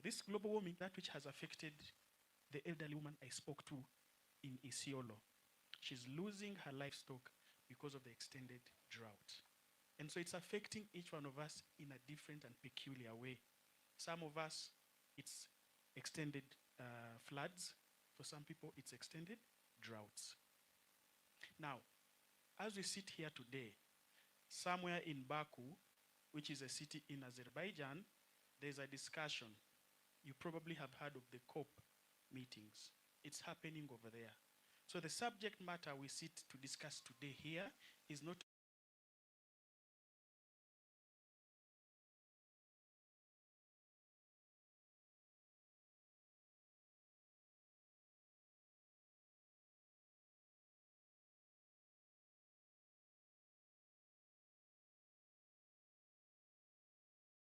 this global warming, that which has affected the elderly woman I spoke to in Isiolo, she's losing her livestock because of the extended drought. And so it's affecting each one of us in a different and peculiar way. Some of us, it's extended floods. For some people, it's extended droughts. Now, as we sit here today, somewhere in Baku, which is a city in Azerbaijan, there's a discussion. You probably have heard of the COP meetings. It's happening over there. So the subject matter we sit to discuss today here is not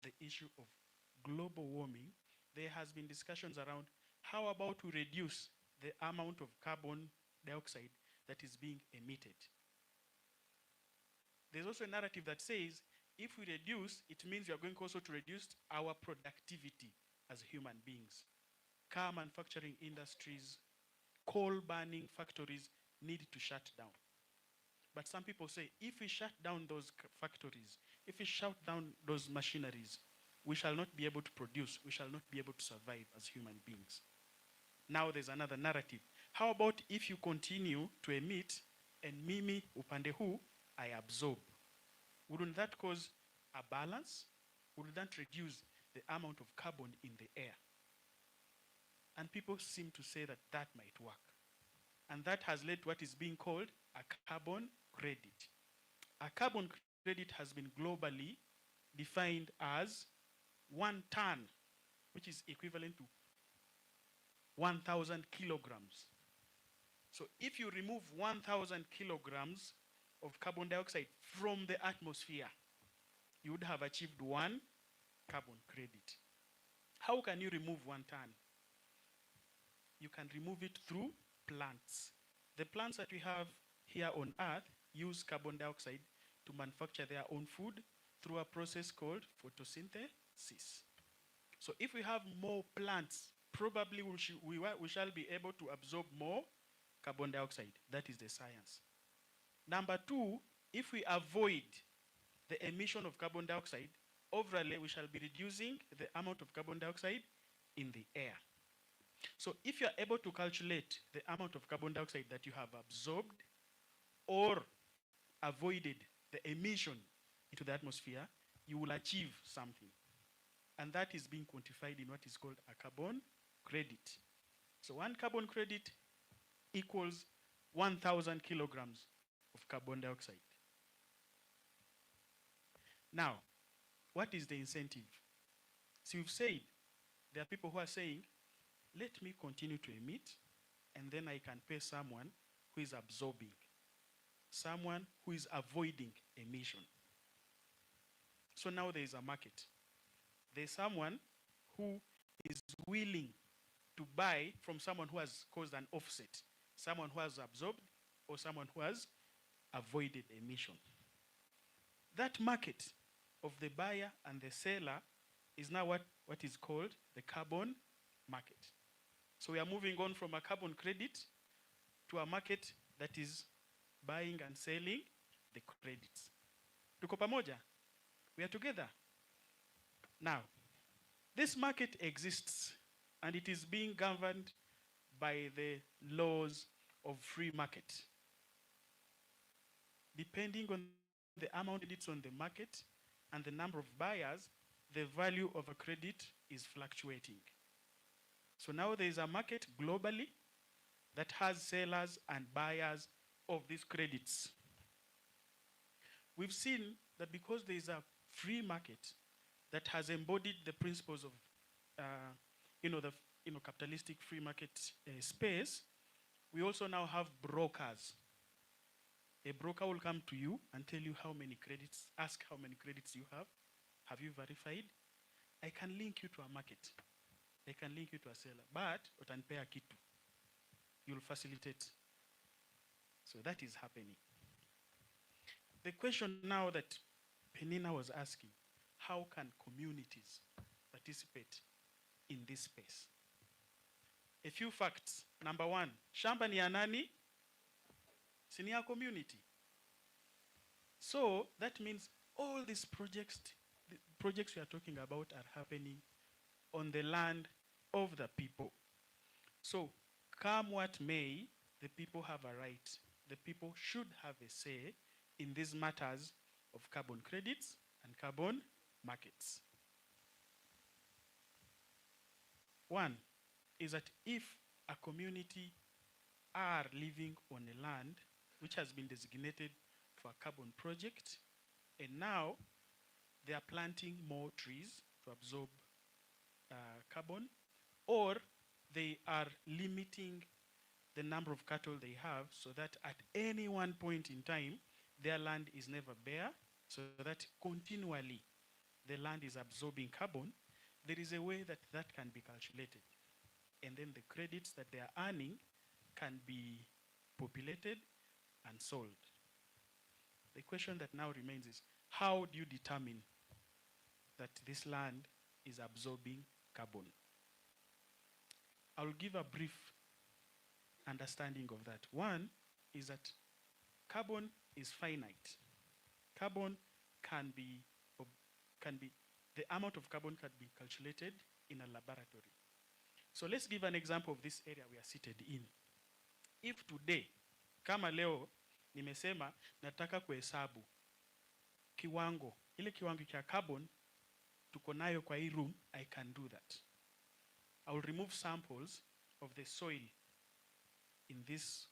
the issue of global warming. There has been discussions around how about we reduce the amount of carbon dioxide that is being emitted. There's also a narrative that says if we reduce, it means we are going also to reduce our productivity as human beings. Car manufacturing industries, coal burning factories need to shut down. But some people say if we shut down those factories, if we shut down those machineries, we shall not be able to produce, we shall not be able to survive as human beings. Now there's another narrative. How about if you continue to emit and mimi upande huu, I absorb? Wouldn't that cause a balance? Wouldn't that reduce the amount of carbon in the air? And people seem to say that that might work. And that has led to what is being called a carbon credit. A carbon credit has been globally defined as 1 ton, which is equivalent to 1,000 kilograms. So if you remove 1,000 kilograms of carbon dioxide from the atmosphere, you would have achieved 1 carbon credit. How can you remove 1 ton? You can remove it through plants. The plants that we have here on Earth use carbon dioxide to manufacture their own food through a process called photosynthesis. So if we have more plants, probably we shall be able to absorb more carbon dioxide. That is the science. Number 2, if we avoid the emission of carbon dioxide, overall we shall be reducing the amount of carbon dioxide in the air. So if you are able to calculate the amount of carbon dioxide that you have absorbed or avoided the emission into the atmosphere, you will achieve something. And that is being quantified in what is called a carbon credit. So 1 carbon credit equals 1,000 kilograms of carbon dioxide. Now, what is the incentive? So we've said there are people who are saying, let me continue to emit, and then I can pay someone who is absorbing, someone who is avoiding emission. So now there is a market. There's someone who is willing to buy from someone who has caused an offset, someone who has absorbed or someone who has avoided emission. That market of the buyer and the seller is now what is called the carbon market. So we are moving on from a carbon credit to a market that is buying and selling the credits. Tuko pamoja? We are together. Now, this market exists and it is being governed by the laws of free market. Depending on the amount of credits on the market and the number of buyers, the value of a credit is fluctuating. So now there is a market globally that has sellers and buyers of these credits. We've seen that because there is a free market that has embodied the principles of capitalistic free market space, we also now have brokers. A broker will come to you and tell you how many credits, ask how many credits you have. Have you verified? I can link you to a market. I can link you to a seller, but utanipea kitu. You'll facilitate. So that is happening. The question now that Penina was asking, how can communities participate in this space. A few facts. Number one, shamba ni ya nani? Si ni ya community. So that means all these projects, the projects we are talking about are happening on the land of the people. So come what may, the people have a right. The people should have a say in these matters of carbon credits and carbon markets. One is that if a community are living on a land which has been designated for a carbon project, and now they are planting more trees to absorb carbon, or they are limiting the number of cattle they have so that at any one point in time, their land is never bare, so that continually the land is absorbing carbon, there is a way that that can be calculated. And then the credits that they are earning can be populated and sold. The question that now remains is, how do you determine that this land is absorbing carbon? I'll give a brief understanding of that. One is that carbon is finite. Carbon can be, the amount of carbon can be calculated in a laboratory. So let's give an example of this area we are seated in. If today, kama leo, nimesema nataka kuhesabu kiwango, ile kiwango cha carbon tuko nayo kwa hii room, I can do that. I will remove samples of the soil in this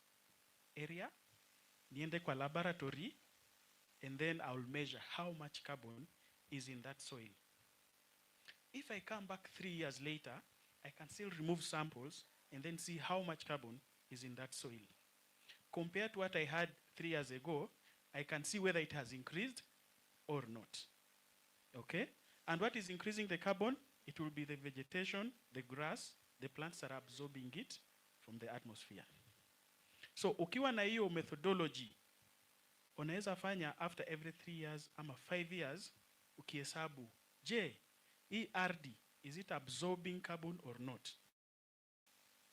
area, niende kwa laboratory, and then I will measure how much carbon is in that soil. If I come back 3 years later, I can still remove samples and then see how much carbon is in that soil. Compared to what I had 3 years ago, I can see whether it has increased or not. Okay? And what is increasing the carbon? It will be the vegetation, the grass, the plants that are absorbing it from the atmosphere. So ukiwa na hiyo methodology, unaweza fanya after every 3 years ama 5 years, ukihesabu, je, hii ardhi, is it absorbing carbon or not?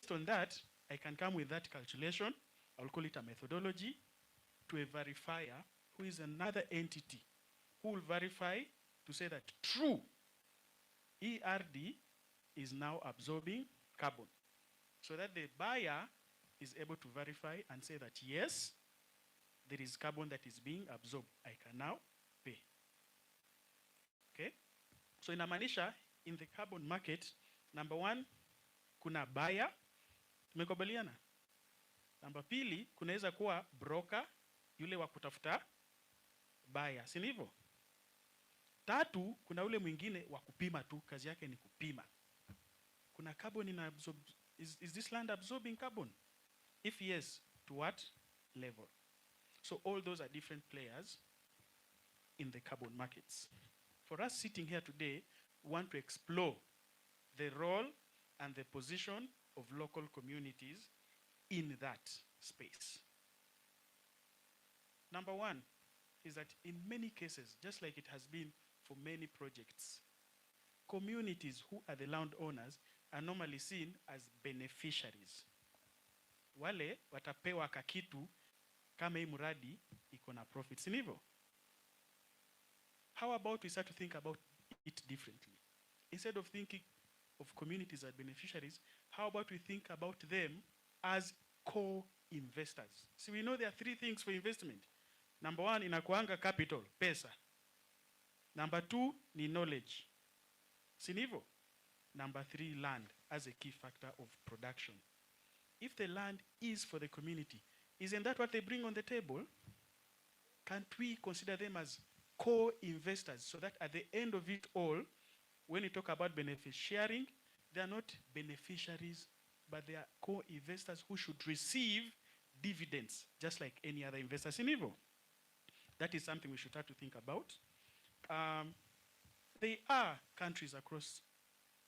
Based on that, I can come with that calculation, I'll call it a methodology, to a verifier who is another entity who will verify to say that true, ERD is now absorbing carbon. So that the buyer is able to verify and say that yes, there is carbon that is being absorbed. I can now pay. Okay? So inamaanisha in the carbon market, number one, kuna buyer, tumekubaliana. Namba pili, kunaweza kuwa broker, yule wa kutafuta buyer, si ndivyo? Tatu, kuna ule mwingine wa kupima tu, kazi yake ni kupima. Kuna carbon in absorb, is this land absorbing carbon? If yes, to what level? So all those are different players in the carbon markets. For us sitting here today, we want to explore the role and the position of local communities in that space. Number one is that in many cases, just like it has been for many projects, communities who are the landowners are normally seen as beneficiaries. Wale watapewa kakitu kama hii mradi iko na profits, si ndivyo? How about we start to think about it differently? Instead of thinking of communities as beneficiaries, how about we think about them as co-investors? So we know there are 3 things for investment. Number 1, inakuanga capital, pesa. Number 2, ni knowledge. Si ndivyo? Number 3, land as a key factor of production. If the land is for the community, isn't that what they bring on the table? Can't we consider them as co-investors so that at the end of it all, when you talk about benefit sharing, they are not beneficiaries, but they are co-investors who should receive dividends, just like any other investors in Evo. That is something we should start to think about. There are countries across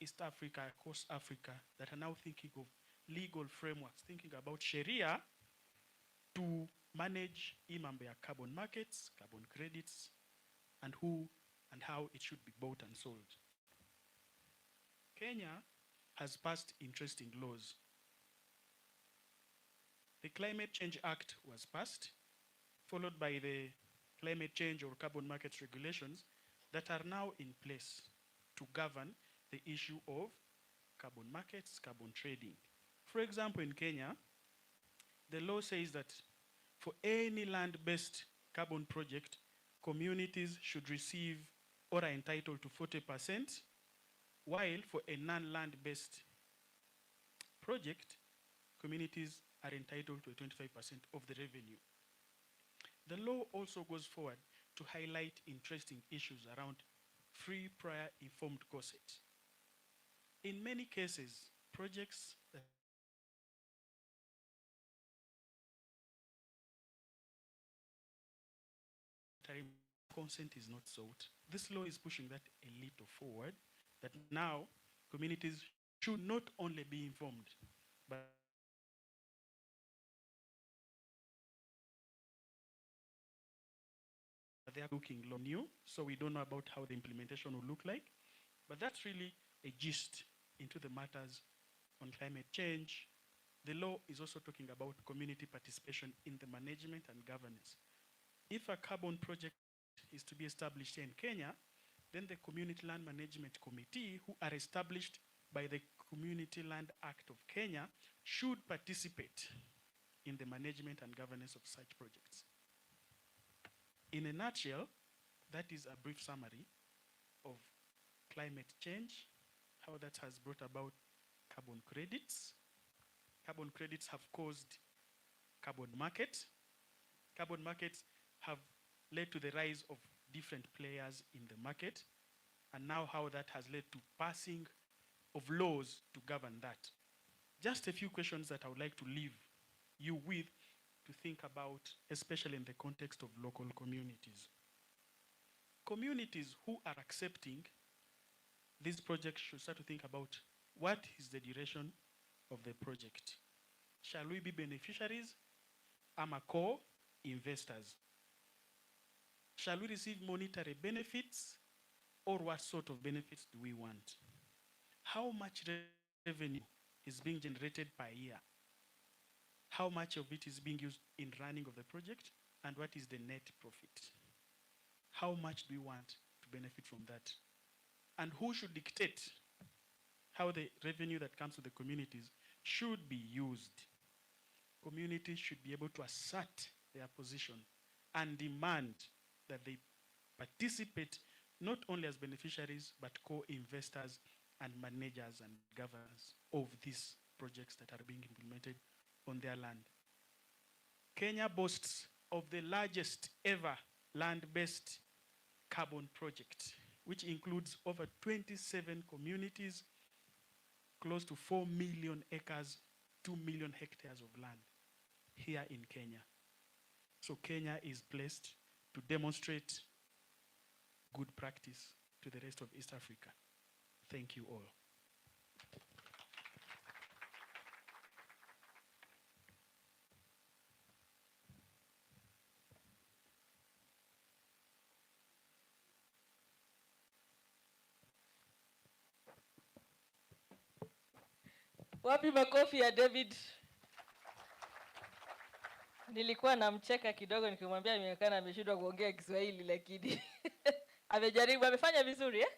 East Africa, across Africa, that are now thinking of legal frameworks, thinking about Sharia to manage imambo ya carbon markets, carbon credits, and who and how it should be bought and sold. Kenya has passed interesting laws. The Climate Change Act was passed, followed by the Climate Change or Carbon Markets Regulations that are now in place to govern the issue of carbon markets, carbon trading. For example, in Kenya, the law says that for any land-based carbon project, communities should receive or are entitled to 40%, while for a non-land-based project, communities are entitled to 25% of the revenue. The law also goes forward to highlight interesting issues around free prior informed consent. In many cases, projects that consent is not sought. This law is pushing that a little forward, that now communities should not only be informed, but they are looking new, so we don't know about how the implementation will look like. But that's really a gist into the matters on climate change. The law is also talking about community participation in the management and governance. If a carbon project is to be established here in Kenya, then the Community Land Management Committee, who are established by the Community Land Act of Kenya, should participate in the management and governance of such projects. In a nutshell, that is a brief summary of climate change, how that has brought about carbon credits. Carbon credits have caused carbon markets. Carbon markets have led to the rise of different players in the market, and now how that has led to passing of laws to govern that. Just a few questions that I would like to leave you with to think about, especially in the context of local communities. Communities who are accepting these projects should start to think about what is the duration of the project. Shall we be beneficiaries? Am a co-investors? Shall we receive monetary benefits, or what sort of benefits do we want? How much revenue is being generated per year? How much of it is being used in running of the project, and what is the net profit? How much do we want to benefit from that? And who should dictate how the revenue that comes to the communities should be used? Communities should be able to assert their position and demand that they participate not only as beneficiaries, but co-investors and managers and governors of these projects that are being implemented on their land. Kenya boasts of the largest ever land-based carbon project, which includes over 27 communities, close to 4 million acres, 2 million hectares of land here in Kenya. So Kenya is placed to demonstrate good practice to the rest of East Africa. Thank you all. Wapi makofi ya David? Nilikuwa namcheka kidogo nikimwambia imeonekana ameshindwa kuongea Kiswahili, lakini amejaribu, amefanya vizuri eh?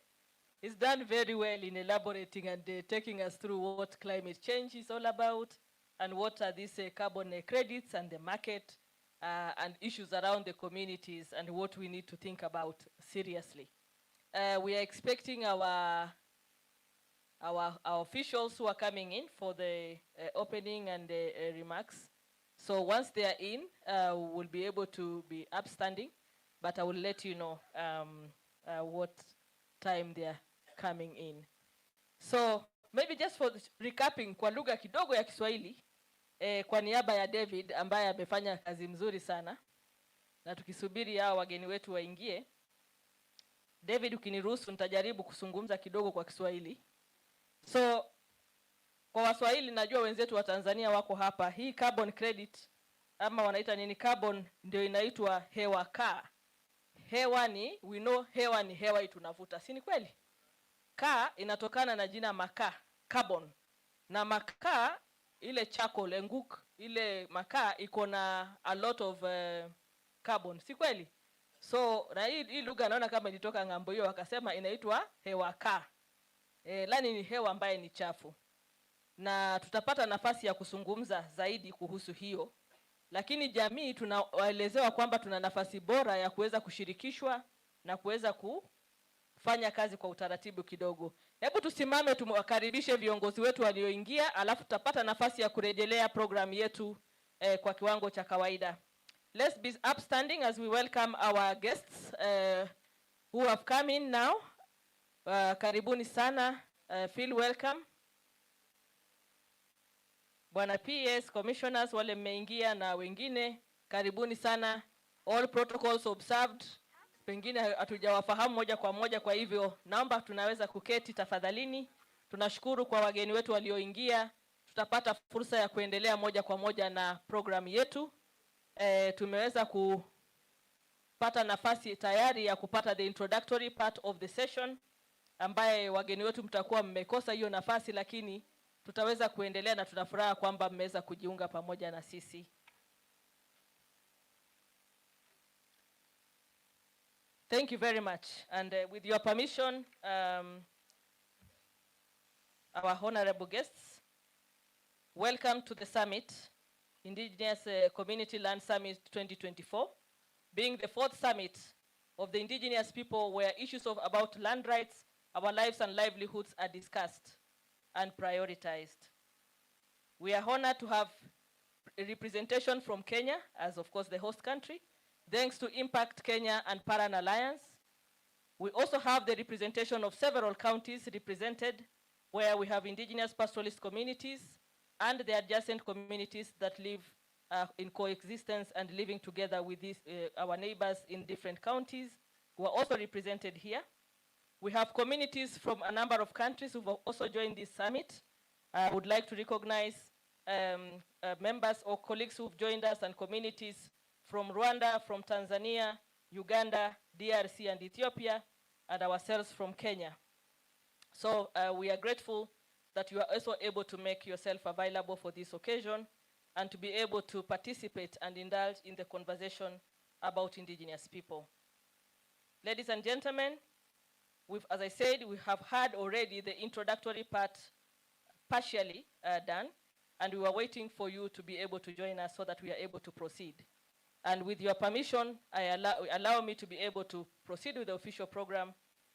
He's done very well in elaborating and taking us through what climate change is all about and what are these carbon credits and the market and issues around the communities and what we need to think about seriously. We are expecting our officials who are coming in for the opening and the remarks. So once they are in, we'll be able to be upstanding, but I will let you know what time they are coming in. So maybe just for recapping kwa lugha kidogo ya Kiswahili, kwa niaba ya David ambaye amefanya kazi mzuri sana, na tukisubiri hao wageni wetu waingie, David ukiniruhusu nitajaribu kuzungumza kidogo kwa Kiswahili. So kwa Waswahili najua wenzetu wa Tanzania wako hapa. Hii carbon credit ama wanaita nini, carbon ndio inaitwa hewa kaa. Hewa ni, we know hewa ni hewa tunavuta, si ni kweli? Kaa inatokana na jina makaa. carbon. Na makaa, ile charcoal, enguk, ile makaa iko na a lot of carbon. Si kweli? So na hii lugha naona kama ilitoka ng'ambo hiyo, wakasema inaitwa hewa kaa. Lani ni hewa ambaye ni chafu. Na tutapata nafasi ya kuzungumza zaidi kuhusu hiyo. Lakini jamii tunawaelezewa kwamba tuna nafasi bora ya kuweza kushirikishwa na kuweza kufanya kazi kwa utaratibu kidogo. Hebu tusimame tuwakaribishe viongozi wetu walioingia, alafu tutapata nafasi ya kurejelea program yetu kwa kiwango cha kawaida. Let's be upstanding as we welcome our guests who have come in now. Karibuni sana, feel welcome. Bwana PS, commissioners wale mmeingia na wengine, karibuni sana. All protocols observed. Pengine hatujawafahamu moja kwa moja, kwa hivyo naomba tunaweza kuketi tafadhalini. Tunashukuru kwa wageni wetu walioingia. Tutapata fursa ya kuendelea moja kwa moja na program yetu. Tumeweza kupata nafasi tayari ya kupata the introductory part of the session, ambaye wageni wetu mtakuwa mmekosa hiyo nafasi, lakini tutaweza kuendelea na tunafuraha kwamba mmeweza kujiunga pamoja na sisi. Thank you very much. And with your permission, our honorable guests, welcome to the summit, Indigenous Community Land Summit 2024, being the 4th summit of the indigenous people where issues about land rights, our lives and livelihoods are discussed and prioritized. We are honored to have a representation from Kenya, as of course the host country, thanks to Impact Kenya and Paran Alliance. We also have the representation of several counties represented, where we have indigenous pastoralist communities and the adjacent communities that live in coexistence and living together with our neighbors in different counties, who are also represented here. We have communities from a number of countries who have also joined this summit. I would like to recognize members or colleagues who have joined us, and communities from Rwanda, from Tanzania, Uganda, DRC, and Ethiopia, and ourselves from Kenya. So we are grateful that you are also able to make yourself available for this occasion and to be able to participate and indulge in the conversation about indigenous people. Ladies and gentlemen, as I said, we have had already the introductory part partially done, and we were waiting for you to be able to join us so that we are able to proceed. And with your permission, allow me to be able to proceed with the official program,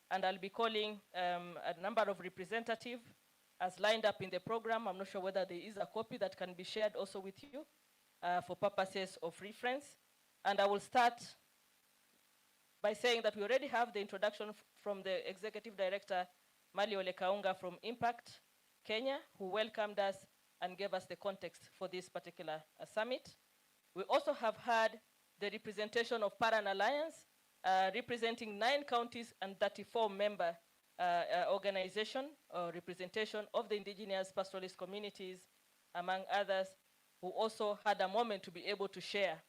and I'll be calling a number of representatives as lined up in the program. I'm not sure whether there is a copy that can be shared also with you for purposes of reference. And I will start by saying that we already have the introduction from the Executive Director, Mali Ole Kaunga from Impact Kenya, who welcomed us and gave us the context for this particular summit. We also have had the representation of Paran Alliance, representing 9 counties and 34 member organization or representation of the indigenous pastoralist communities, among others, who also had a moment to be able to share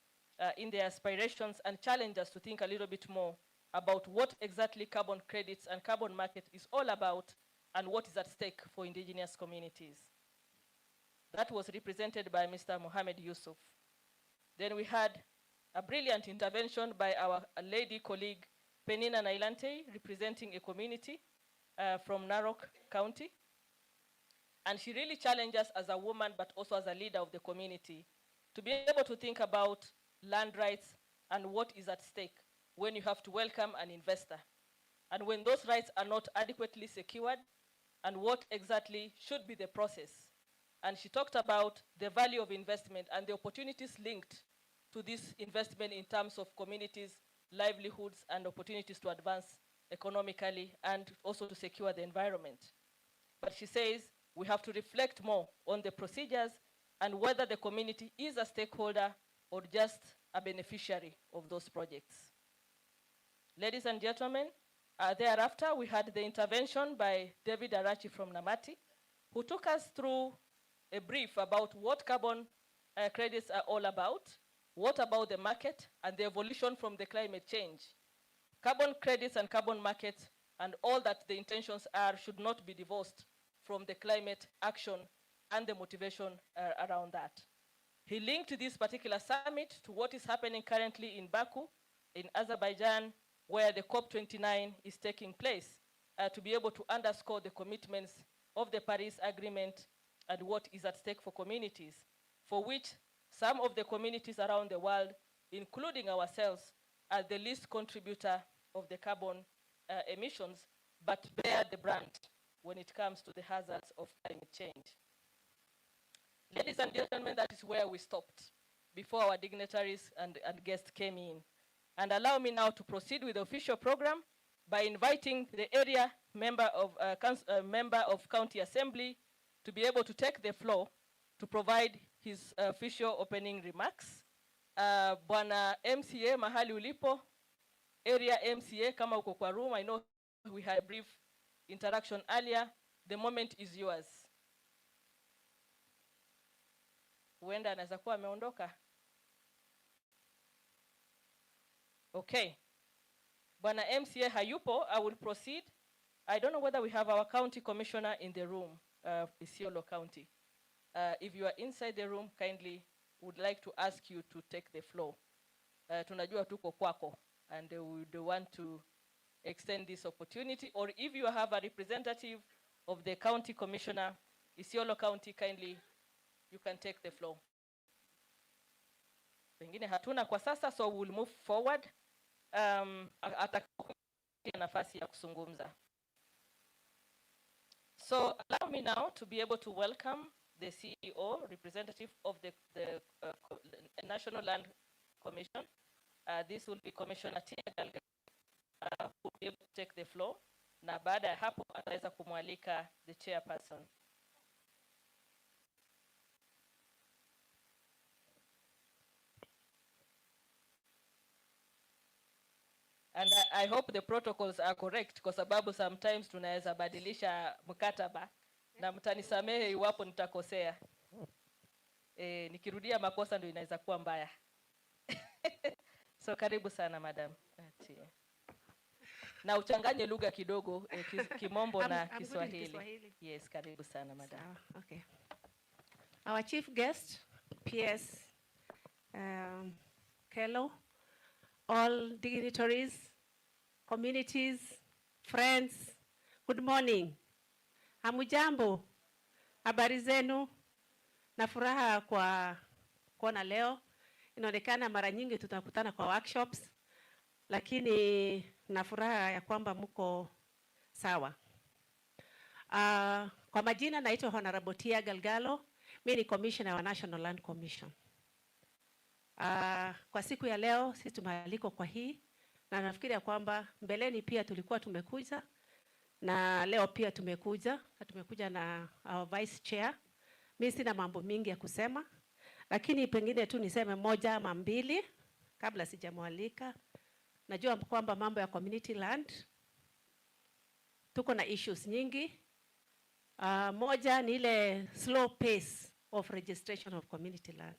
in their aspirations and challenge us to think a little bit more about what exactly carbon credits and carbon market is all about and what is at stake for indigenous communities. That was represented by Mr. Mohamed Yusuf. Then we had a brilliant intervention by our lady colleague, Penina Nailante, representing a community from Narok County. And she really challenged us as a woman, but also as a leader of the community, to be able to think about land rights and what is at stake when you have to welcome an investor, and when those rights are not adequately secured, and what exactly should be the process. And she talked about the value of investment and the opportunities linked to this investment in terms of communities, livelihoods, and opportunities to advance economically and also to secure the environment. But she says we have to reflect more on the procedures and whether the community is a stakeholder or just a beneficiary of those projects. Ladies and gentlemen, thereafter we had the intervention by David Arachi from Namati, who took us through a brief about what carbon credits are all about, what about the market, and the evolution from the climate change. Carbon credits and carbon markets and all that the intentions are should not be divorced from the climate action and the motivation around that. He linked this particular summit to what is happening currently in Baku, in Azerbaijan, where the COP29 is taking place, to be able to underscore the commitments of the Paris Agreement and what is at stake for communities, for which some of the communities around the world, including ourselves, are the least contributor of the carbon emissions, but bear the brunt when it comes to the hazards of climate change. Ladies and gentlemen, that is where we stopped before our dignitaries and guests came in. And allow me now to proceed with the official program by inviting the area member of County Assembly to be able to take the floor to provide his official opening remarks. Bwana MCA mahali ulipo, area MCA kama uko kwa room, I know we had a brief interaction earlier. The moment is yours. Huenda anaweza kuwa ameondoka. Okay. Bwana MCA hayupo, I will proceed. I don't know whether we have our county commissioner in the room, Isiolo County. If you are inside the room, kindly would like to ask you to take the floor. Tunajua tuko kwako, and we would want to extend this opportunity. Or if you have a representative of the county commissioner, Isiolo County, kindly, you can take the floor. Pengine hatuna kwa sasa, so we'll move forward. Atakuwa nafasi ya kuzungumza. So allow me now to be able to welcome the CEO, representative of the National Land Commission. This will be Commissioner Tia, who will be able to take the floor. Na baada ya hapo ataweza kumwalika the chairperson. And I hope the protocols are correct, kwa sababu sometimes tunaweza badilisha mkataba, na mtanisamehe iwapo nitakosea. Nikirudia makosa ndio inaweza kuwa mbaya. So karibu sana madam. Na uchanganye lugha kidogo, Kimombo na Kiswahili. Yes, karibu sana madam. So, okay. Our chief guest, PS Kello, all dignitaries, communities, friends, good morning. Hamujambo, habari zenu, na furaha kwa kuona leo. Inaonekana mara nyingi tutakutana kwa workshops, lakini na furaha ya kwamba mko sawa. Kwa majina naitwa Honorable Tia Galgalo, mimi ni commissioner wa National Land Commission. Kwa siku ya leo sisi tumealikwa kwa hii, na nafikiri ya kwamba mbeleni pia tulikuwa tumekuja, na leo pia tumekuja na our vice chair. Mimi sina mambo mingi ya kusema, lakini pengine tu niseme moja ama mbili kabla sijamwalika. Najua kwamba mambo ya community land tuko na issues nyingi. Moja ni ile slow pace of registration of community land.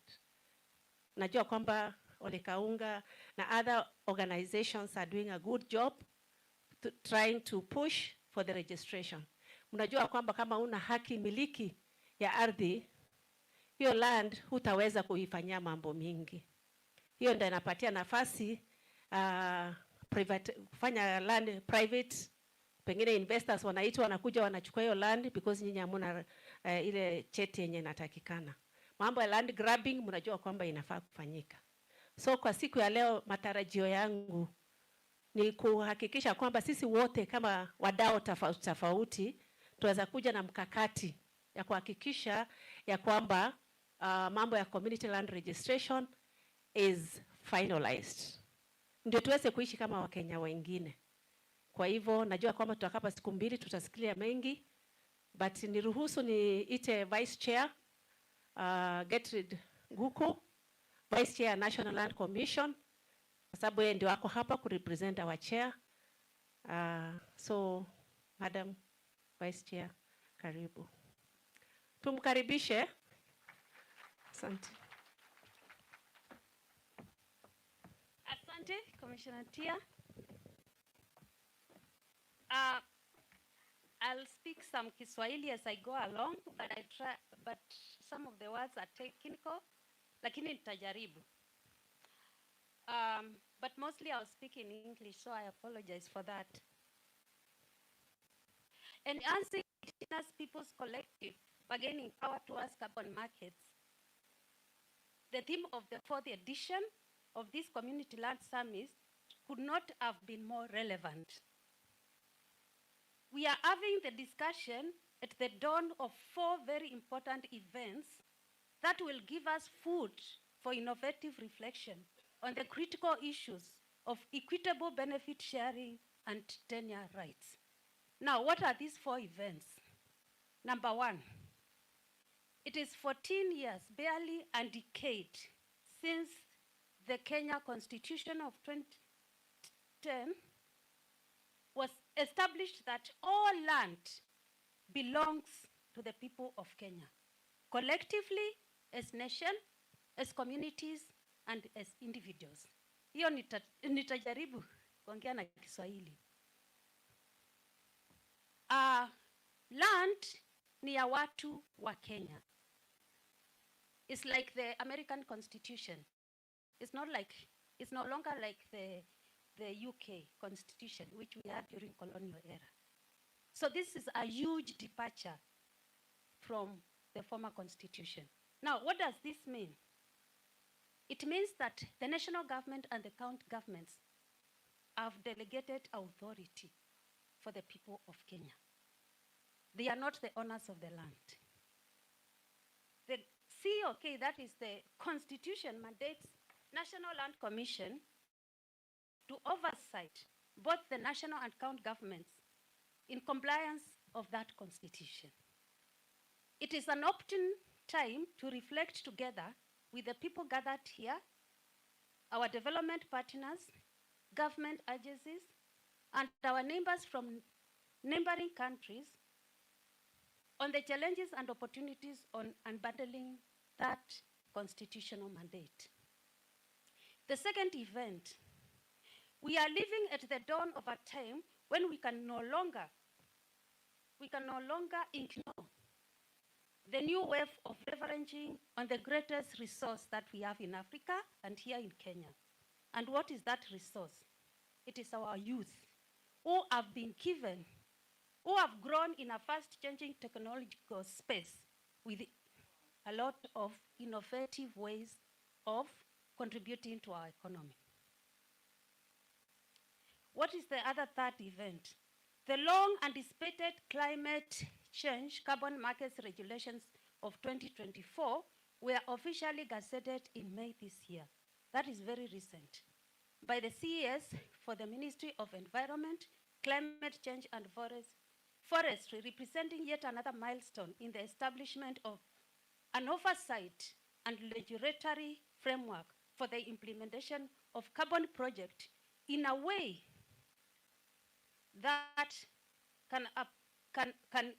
Najua kwamba Ole Kaunga na other organizations are doing a good job trying to push for the registration. Mnajua kwamba kama una haki miliki ya ardhi, hiyo land hutaweza kuifanyia mambo mingi. Hiyo ndio inapatia nafasi kufanya land private. Pengine investors wanaitwa, wanakuja wanachukua hiyo land because nyinyi hamuna ile cheti yenye inatakikana. Mambo ya land grabbing mnajua kwamba inafaa kufanyika. So kwa siku ya leo matarajio yangu ni kuhakikisha kwamba sisi wote kama wadau tofauti tuweza kuja na mkakati ya kuhakikisha ya kwamba mambo ya community land registration is finalized. Ndio tuweze kuishi kama Wakenya wengine. Kwa hivyo najua kwamba tutakapa siku mbili tutasikia mengi, but niruhusu niite vice chair Gertrude Guko, vice chair National Land Commission, kwa sababu yeye ndio wako hapa kurepresent our chair. So madam vice chair, karibu. Tumkaribishe. Asante. Asante, Commissioner Tia. I'll speak some Kiswahili as I go along, but some of the words are technical, lakini nitajaribu. But mostly I'll speak in English, so I apologize for that. Enhancing indigenous people's collective bargaining power towards carbon markets. The theme of the 4th edition of this Community Land Summit could not have been more relevant. We are having the discussion at the dawn of 4 very important events that will give us food for innovative reflection on the critical issues of equitable benefit sharing and tenure rights. Now, what are these 4 events? Number 1, it is 14 years, barely a decade, since the Kenya Constitution of 2010 was established that all land belongs to the people of Kenya, collectively, as nation, as communities, and as individuals. Hiyo nitajaribu kuongea na Kiswahili. Land ni ya watu wa Kenya. It's like the American Constitution. It's no longer like the UK Constitution, which we had during colonial era. So this is a huge departure from the former Constitution. Now, what does this mean? It means that the national government and the county governments have delegated authority for the people of Kenya. They are not the owners of the land. The COK, that is the Constitution, mandates National Land Commission to oversight both the national and county governments in compliance of that Constitution. It is an opportune time to reflect together with the people gathered here, our development partners, government agencies, and our neighbors from neighboring countries on the challenges and opportunities on unbundling that constitutional mandate. The second event, we are living at the dawn of a time when we can no longer ignore the new wave of leveraging on the greatest resource that we have in Africa and here in Kenya. And what is that resource? It is our youth who have been given, who have grown in a fast-changing technological space with a lot of innovative ways of contributing to our economy. What is the other third event? The long-anticipated climate change carbon markets regulations of 2024 were officially gazetted in May this year. That is very recent. By the CES for the Ministry of Environment, Climate Change and Forestry, representing yet another milestone in the establishment of an oversight and regulatory framework for the implementation of carbon projects in a way that can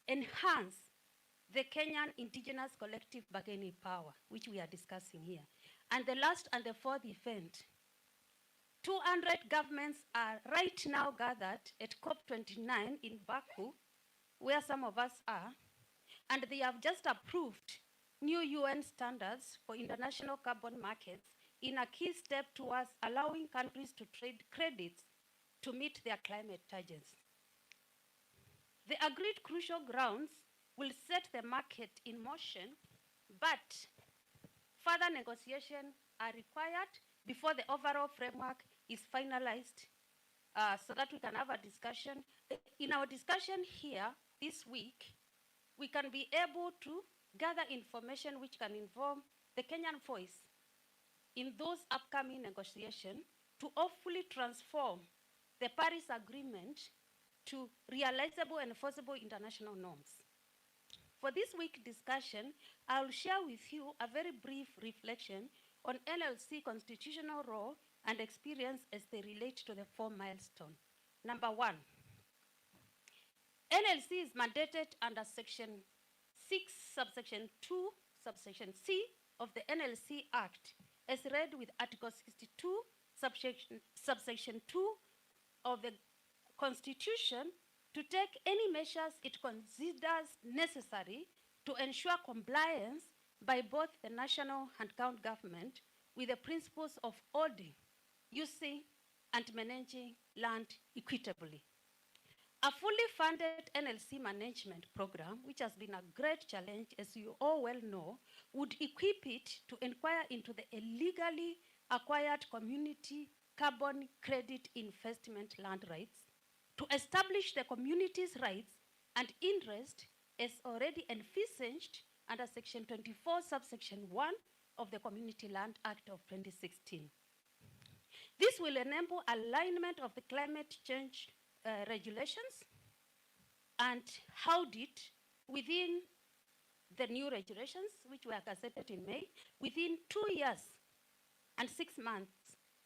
enhance the Kenyan indigenous collective bargaining power, which we are discussing here. And the last and the fourth event, 200 governments are right now gathered at COP29 in Baku, where some of us are, and they have just approved new UN standards for international carbon markets in a key step towards allowing countries to trade credits to meet their climate targets. The agreed crucial grounds will set the market in motion, but further negotiations are required before the overall framework is finalized so that we can have a discussion. In our discussion here this week, we can be able to gather information which can inform the Kenyan voice in those upcoming negotiations to hopefully transform the Paris Agreement to realizable and enforceable international norms. For this week's discussion, I'll share with you a very brief reflection on NLC constitutional role and experience as they relate to the 4 milestones. Number 1, NLC is mandated under Section 6, subsection 2, subsection C of the NLC Act, as read with Article 62, subsection 2 of the Constitution, to take any measures it considers necessary to ensure compliance by both the national and county government with the principles of owning, using, and managing land equitably. A fully funded NLC management program, which has been a great challenge, as you all well know, would equip it to inquire into the illegally acquired community carbon credit investment land rights, to establish the community's rights and interest as already envisaged under Section 24, subsection 1 of the Community Land Act of 2016. This will enable alignment of the climate change regulations and held it within the new regulations, which were gazetted in May, within 2 years and 6 months,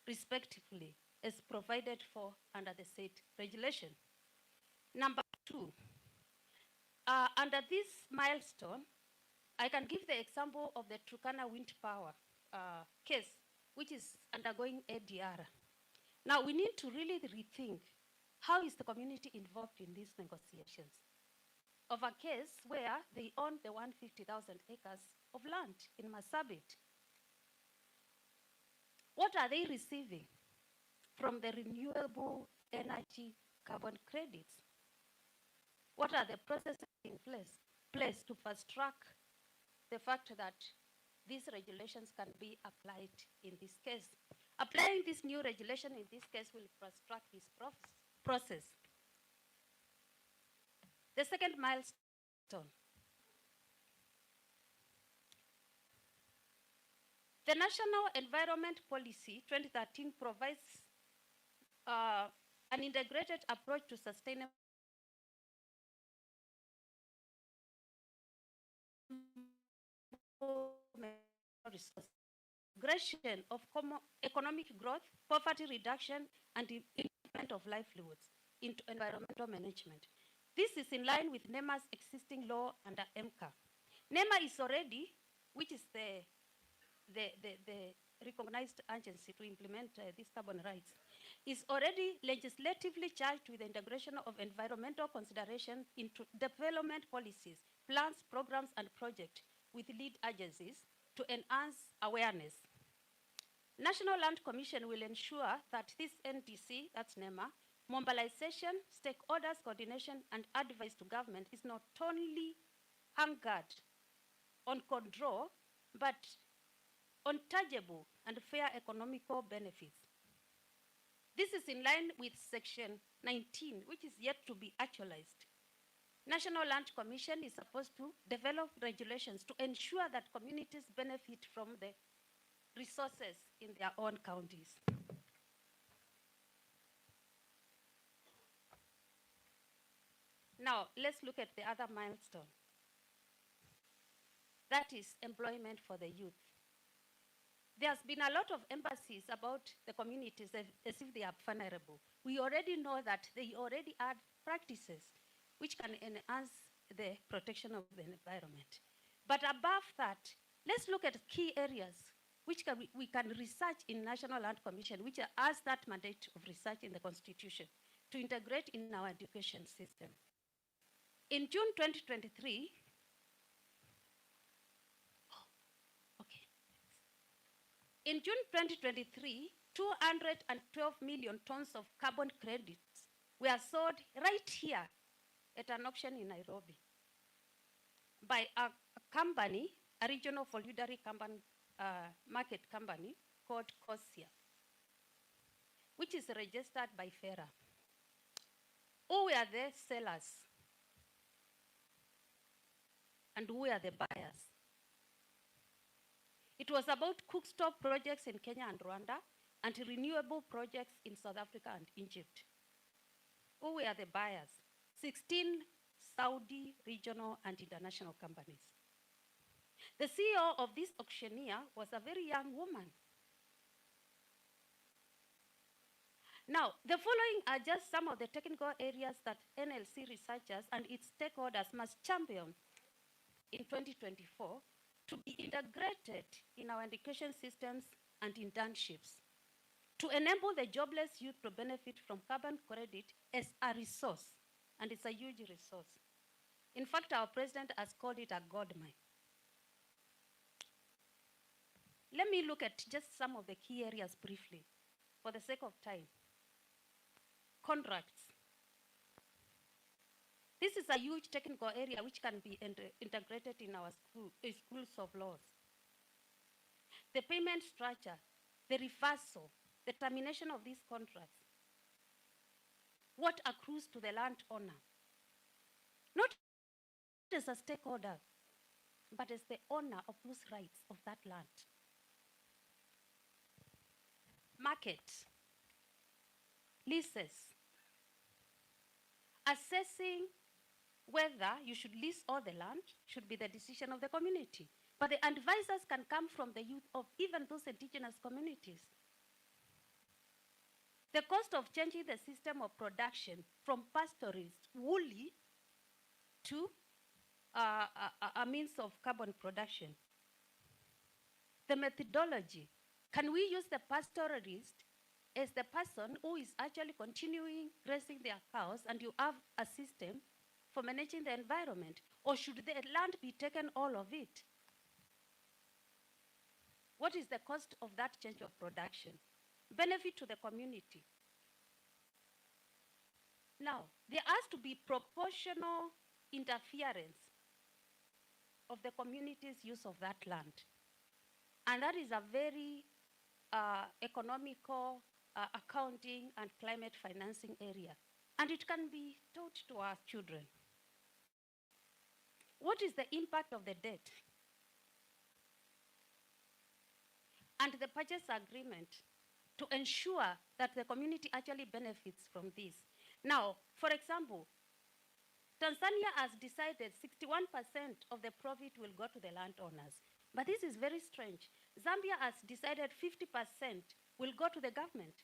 respectively, as provided for under the said regulation. Number 2, under this milestone, I can give the example of the Turkana wind power case, which is undergoing ADR. Now, we need to really rethink how is the community involved in these negotiations of a case where they own the 150,000 acres of land in Marsabit. What are they receiving from the renewable energy carbon credits? What are the processes in place to fast track the fact that these regulations can be applied in this case? Applying this new regulation in this case will fast track this process. The second milestone. The National Environment Policy 2013 provides an integrated approach to sustainable resources, integration of economic growth, poverty reduction, and the improvement of livelihoods into environmental management. This is in line with NEMA's existing law under MCA. NEMA is already, which is the recognized agency to implement these carbon rights, is already legislatively charged with the integration of environmental consideration into development policies, plans, programs, and projects with lead agencies to enhance awareness. National Land Commission will ensure that this NDC, that's NEMA, mobilization, stakeholders, coordination, and advice to government is not only anchored on control, but on tangible and fair economical benefits. This is in line with Section 19, which is yet to be actualized. National Land Commission is supposed to develop regulations to ensure that communities benefit from the resources in their own counties. Now, let's look at the other milestone. That is employment for the youth. There's been a lot of emphasis about the communities as if they are vulnerable. We already know that they already add practices which can enhance the protection of the environment. But above that, let's look at key areas which we can research in National Land Commission, which has that mandate of research in the Constitution to integrate in our education system. In June 2023, in June 2023, 212 million tons of carbon credits were sold right here at an auction in Nairobi by a company, a regional voluntary market company called COSIA, which is registered by FERA. Who were the sellers? And who were the buyers? It was about cookstove projects in Kenya and Rwanda and renewable projects in South Africa and Egypt. Who were the buyers? 16 Saudi regional and international companies. The CEO of this auctioneer was a very young woman. Now, the following are just some of the technical areas that NLC researchers and its stakeholders must champion in 2024 to be integrated in our education systems and internships, to enable the jobless youth to benefit from carbon credit as a resource and it's a huge resource. In fact, our president has called it a gold mine. Let me look at just some of the key areas briefly, for the sake of time. Contracts. This is a huge technical area which can be integrated in our schools of laws. The payment structure, the reversal, the termination of these contracts, what accrues to the landowner, not as a stakeholder, but as the owner of those rights of that land. Market, leases, assessing whether you should lease all the land should be the decision of the community. But the advisors can come from the youth of even those indigenous communities. The cost of changing the system of production from pastoralist, woolly, to a means of carbon production. The methodology. Can we use the pastoralist as the person who is actually continuing raising their cows, and you have a system for managing the environment? Or should the land be taken, all of it? What is the cost of that change of production? Benefit to the community. Now, there has to be proportional interference of the community's use of that land. And that is a very economical, accounting, and climate financing area. And it can be taught to our children. What is the impact of the debt? And the purchase agreement to ensure that the community actually benefits from this. Now, for example, Tanzania has decided 61% of the profit will go to the landowners. But this is very strange. Zambia has decided 50% will go to the government.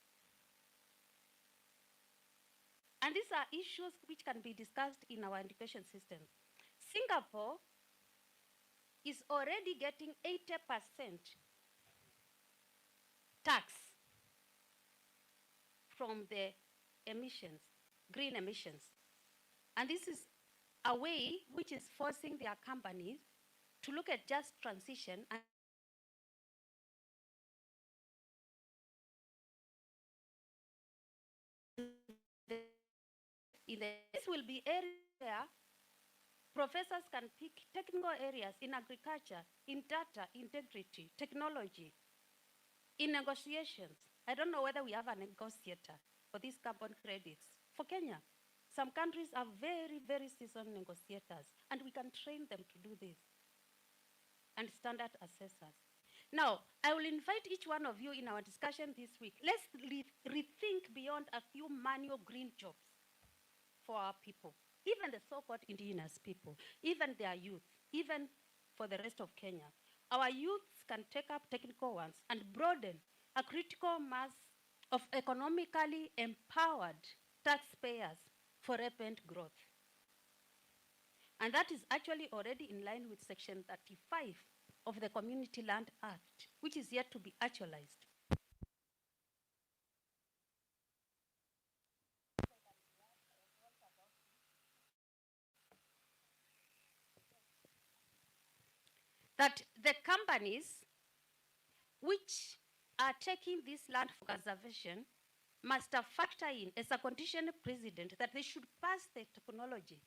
And these are issues which can be discussed in our education system. Singapore is already getting 80% tax from the emissions, green emissions. And this is a way which is forcing their companies to look at just transition and this will be area professors can pick technical areas in agriculture, in data integrity, technology, in negotiations. I don't know whether we have a negotiator for these carbon credits. For Kenya, some countries are very, very seasoned negotiators, and we can train them to do this, and standard assessors. Now, I will invite each one of you in our discussion this week. Let's rethink beyond a few manual green jobs for our people, even the so-called indigenous people, even their youth, even for the rest of Kenya. Our youths can take up technical ones and broaden a critical mass of economically empowered taxpayers for rapid growth. And that is actually already in line with Section 35 of the Community Land Act, which is yet to be actualized. That the companies which are taking this land for conservation must factor in as a condition precedent that they should pass the technology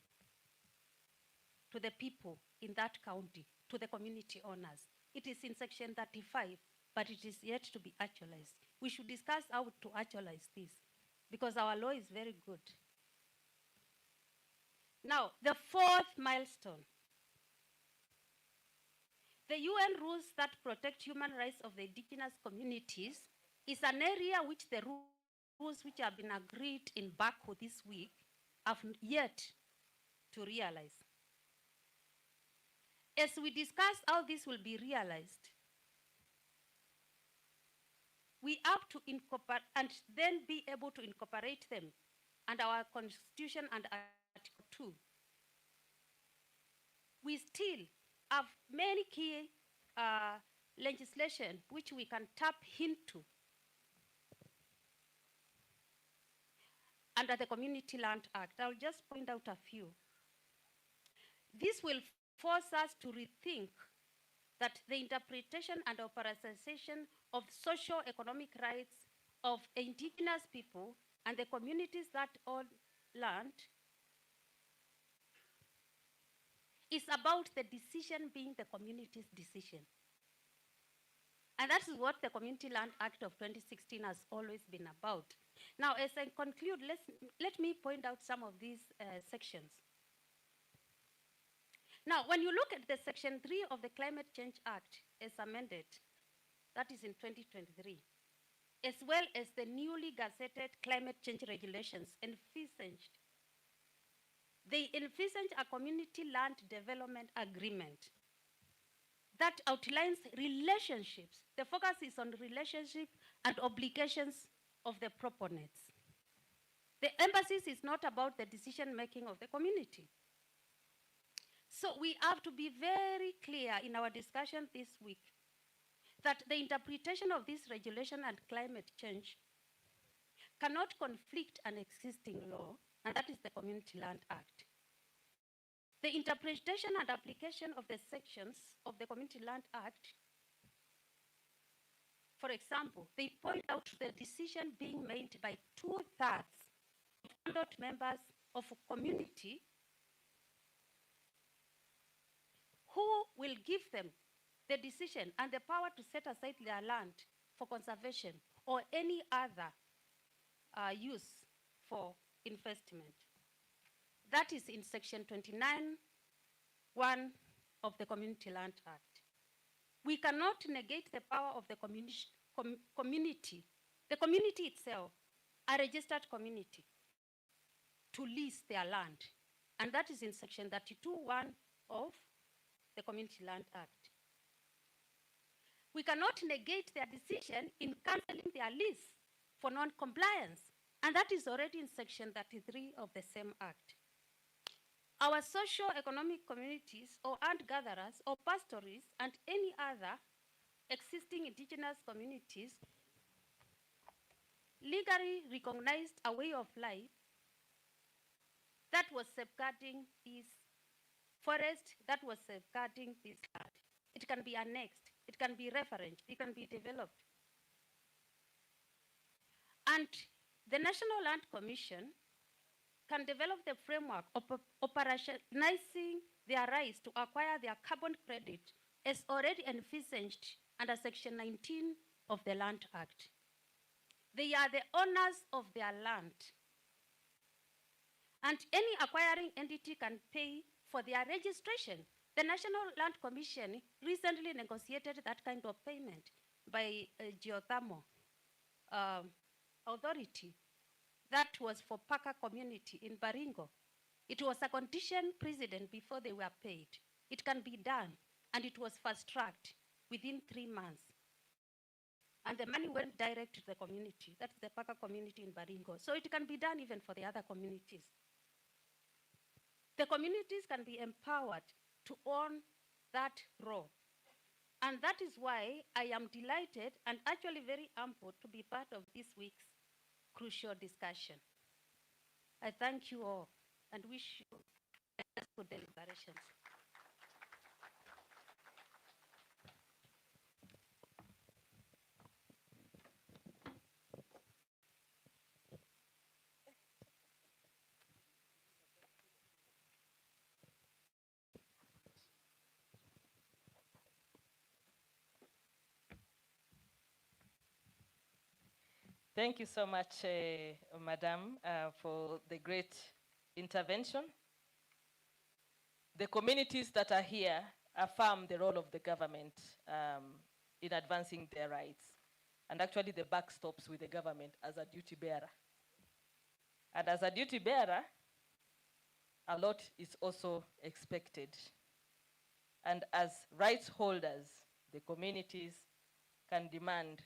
to the people in that county, to the community owners. It is in Section 35, but it is yet to be actualized. We should discuss how to actualize this, because our law is very good. Now, the fourth milestone. The UN rules that protect human rights of the indigenous communities is an area which the rules which have been agreed in Baku this week have yet to realize. As we discuss how this will be realized, we have to incorporate and then be able to incorporate them and our Constitution and Article 2. We still have many key legislation which we can tap into. under the Community Land Act. I'll just point out a few. This will force us to rethink that the interpretation and operationalization of socio-economic rights of indigenous people and the communities that own land is about the decision being the community's decision. And that is what the Community Land Act of 2016 has always been about. Now, as I conclude, let me point out some of these sections. Now, when you look at the Section 3 of the Climate Change Act as amended, that is in 2023, as well as the newly gazetted climate change regulations envisaged, they envisage a community land development agreement that outlines relationships. The focus is on relationship and obligations of the proponents. The emphasis is not about the decision-making of the community. So we have to be very clear in our discussion this week that the interpretation of this regulation and climate change cannot conflict an existing law, and that is the Community Land Act. The interpretation and application of the sections of the Community Land Act, for example, they point out the decision being made by 2/3 of members of a community who will give them the decision and the power to set aside their land for conservation or any other use for investment. That is in Section 29(1) of the Community Land Act. We cannot negate the power of the community, the community itself, a registered community, to lease their land. And that is in Section 32(1) of the Community Land Act. We cannot negate their decision in cancelling their lease for non-compliance, and that is already in Section 33 of the same Act. Our socio-economic communities or hunter-gatherers or pastoralists and any other existing indigenous communities legally recognized a way of life that was safeguarding this forest, that was safeguarding this land. It can be annexed, it can be referenced, it can be developed. And the National Land Commission can develop the framework of operationalizing their rights to acquire their carbon credit as already envisaged under Section 19 of the Land Act. They are the owners of their land. And any acquiring entity can pay for their registration. The National Land Commission recently negotiated that kind of payment by a geothermal authority. That was for Paka community in Baringo. It was a condition precedent before they were paid. It can be done, and it was fast-tracked within 3 months. And the money went direct to the community. That's the Paka community in Baringo. So it can be done even for the other communities. The communities can be empowered to own that role. And that is why I am delighted and actually very humbled to be part of this week's crucial discussion. I thank you all and wish you good deliberations. Thank you so much, Madam, for the great intervention. The communities that are here affirm the role of the government in advancing their rights. And actually the buck stops with the government as a duty bearer. And as a duty bearer, a lot is also expected. And as rights holders, the communities can demand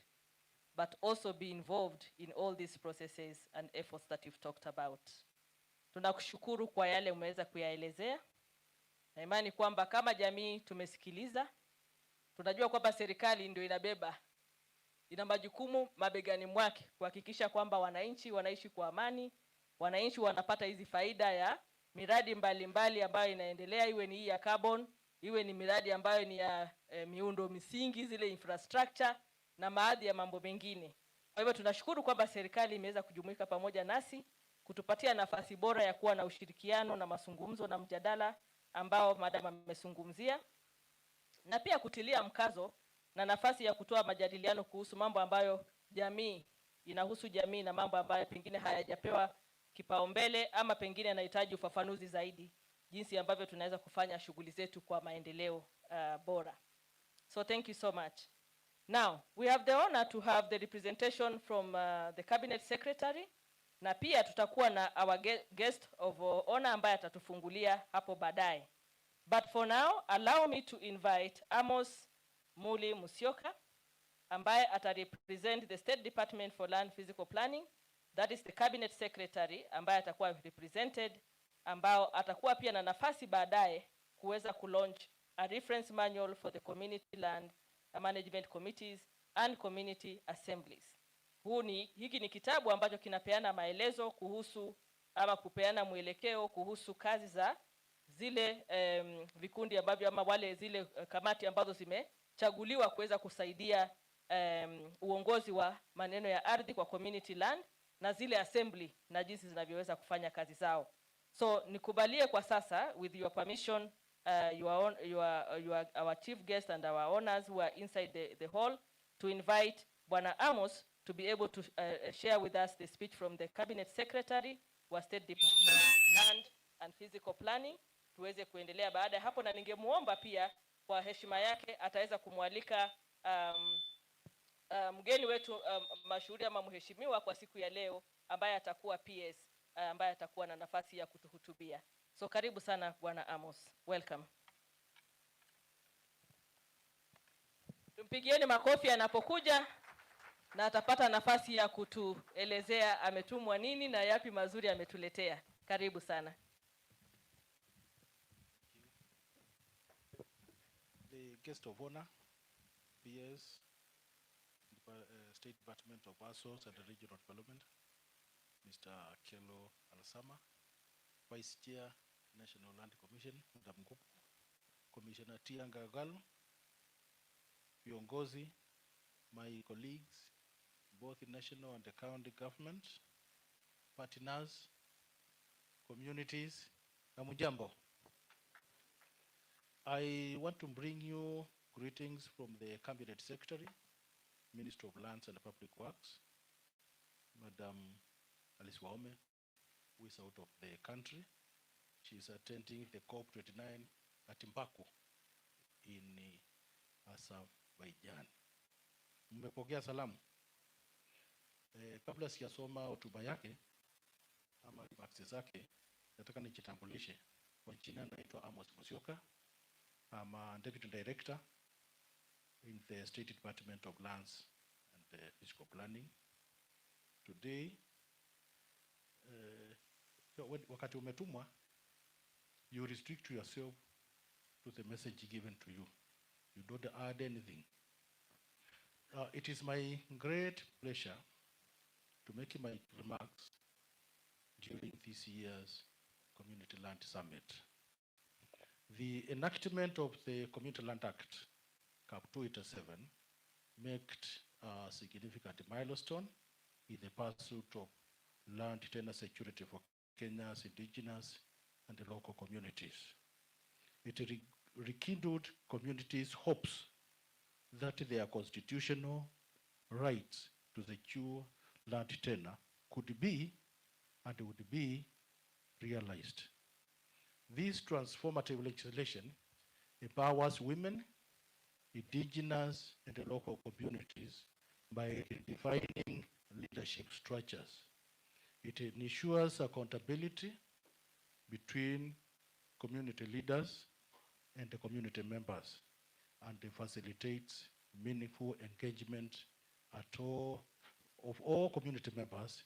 but also be involved in all these processes and efforts that you've talked about. Tunakushukuru kwa yale umeweza kuyaelezea. Na imani kwamba kama jamii tumesikiliza, tunajua kwamba serikali ndio ina majukumu mabegani mwake kuhakikisha kwamba wananchi wanaishi kwa amani, wananchi wanapata hizi faida ya miradi mbalimbali ambayo inaendelea, iwe ni hii ya carbon, iwe ni miradi ambayo ni ya miundo misingi, zile infrastructure na baadhi ya mambo mengine. Kwa hivyo tunashukuru kwamba serikali imeweza kujumuika pamoja nasi kutupatia nafasi bora ya kuwa na ushirikiano na mazungumzo na mjadala ambao madam amezungumzia, na pia kutilia mkazo na nafasi ya kutoa majadiliano kuhusu mambo ambayo jamii inahusu jamii na mambo ambayo pengine hayajapewa kipaumbele ama pengine yanahitaji ufafanuzi zaidi, jinsi ambavyo tunaweza kufanya shughuli zetu kwa maendeleo bora. So thank you so much. Now, we have the honor to have the representation from the Cabinet Secretary, na pia tutakuwa na our guest of honor ambaye atatufungulia hapo baadaye. But for now, allow me to invite Amos Muli Musyoka, ambaye atarepresent the State Department for Land Physical Planning. That is the Cabinet Secretary ambaye atakuwa represented, ambao atakuwa pia na nafasi baadaye kuweza kulaunch a reference manual for the community land management committees and community assemblies. Hiki ni kitabu ambacho kinapeana maelezo kuhusu ama kupeana mwelekeo kuhusu kazi za zile vikundi ambavyo ama wale zile kamati ambazo zimechaguliwa kuweza kusaidia uongozi wa maneno ya ardhi kwa community land na zile assembly na jinsi zinavyoweza kufanya kazi zao. So nikubalie kwa sasa, with your permission, our chief guest and our honors who are inside the hall, to invite Bwana Amos to be able to share with us the speech from the Cabinet Secretary wa State Department of Land and Physical Planning. Tuweze kuendelea baada ya hapo, na ningemuomba pia kwa heshima yake ataweza kumwalika mgeni wetu mashuhuri ama mheshimiwa kwa siku ya leo ambaye atakuwa PS ambaye atakuwa na nafasi ya kutuhutubia. So karibu sana Bwana Amos. Welcome. Tumpigieni makofi anapokuja na atapata nafasi ya kutuelezea ametumwa nini na yapi mazuri ametuletea. Karibu sana. The guest of honor, PS, State Department of Resources and Regional Development, Mr. Kelo Alasama, Vice Chair, National Land Commission, Madam Nguku, Commissioner Tianga Gal, viongozi, my colleagues, both in national and the county government, partners, communities, Namujambo. I want to bring you greetings from the Cabinet Secretary, Minister of Lands and Public Works, Madam Alice Waume, who is out of the country. She is attending the COP29 at Mbaku in Azerbaijan. Mmepokea salamu. Kabla sijasoma hotuba yake ama remarks zake, nataka nijitambulishe. Kwa jina naitwa Amos Musyoka. I'm a Deputy Director in the State Department of Lands and Physical Planning. Today, wakati umetumwa, you restrict yourself to the message given to you. You don't add anything. It is my great pleasure to make my remarks during this year's Community Land Summit. The enactment of the Community Land Act, Cap 287, marked a significant milestone in the pursuit of land tenure security for Kenya's indigenous and the local communities. It rekindled communities' hopes that their constitutional rights to secure land tenure could be and would be realized. This transformative legislation empowers women, indigenous, and the local communities by defining leadership structures. It ensures accountability between community leaders and the community members, and it facilitates meaningful engagement of all community members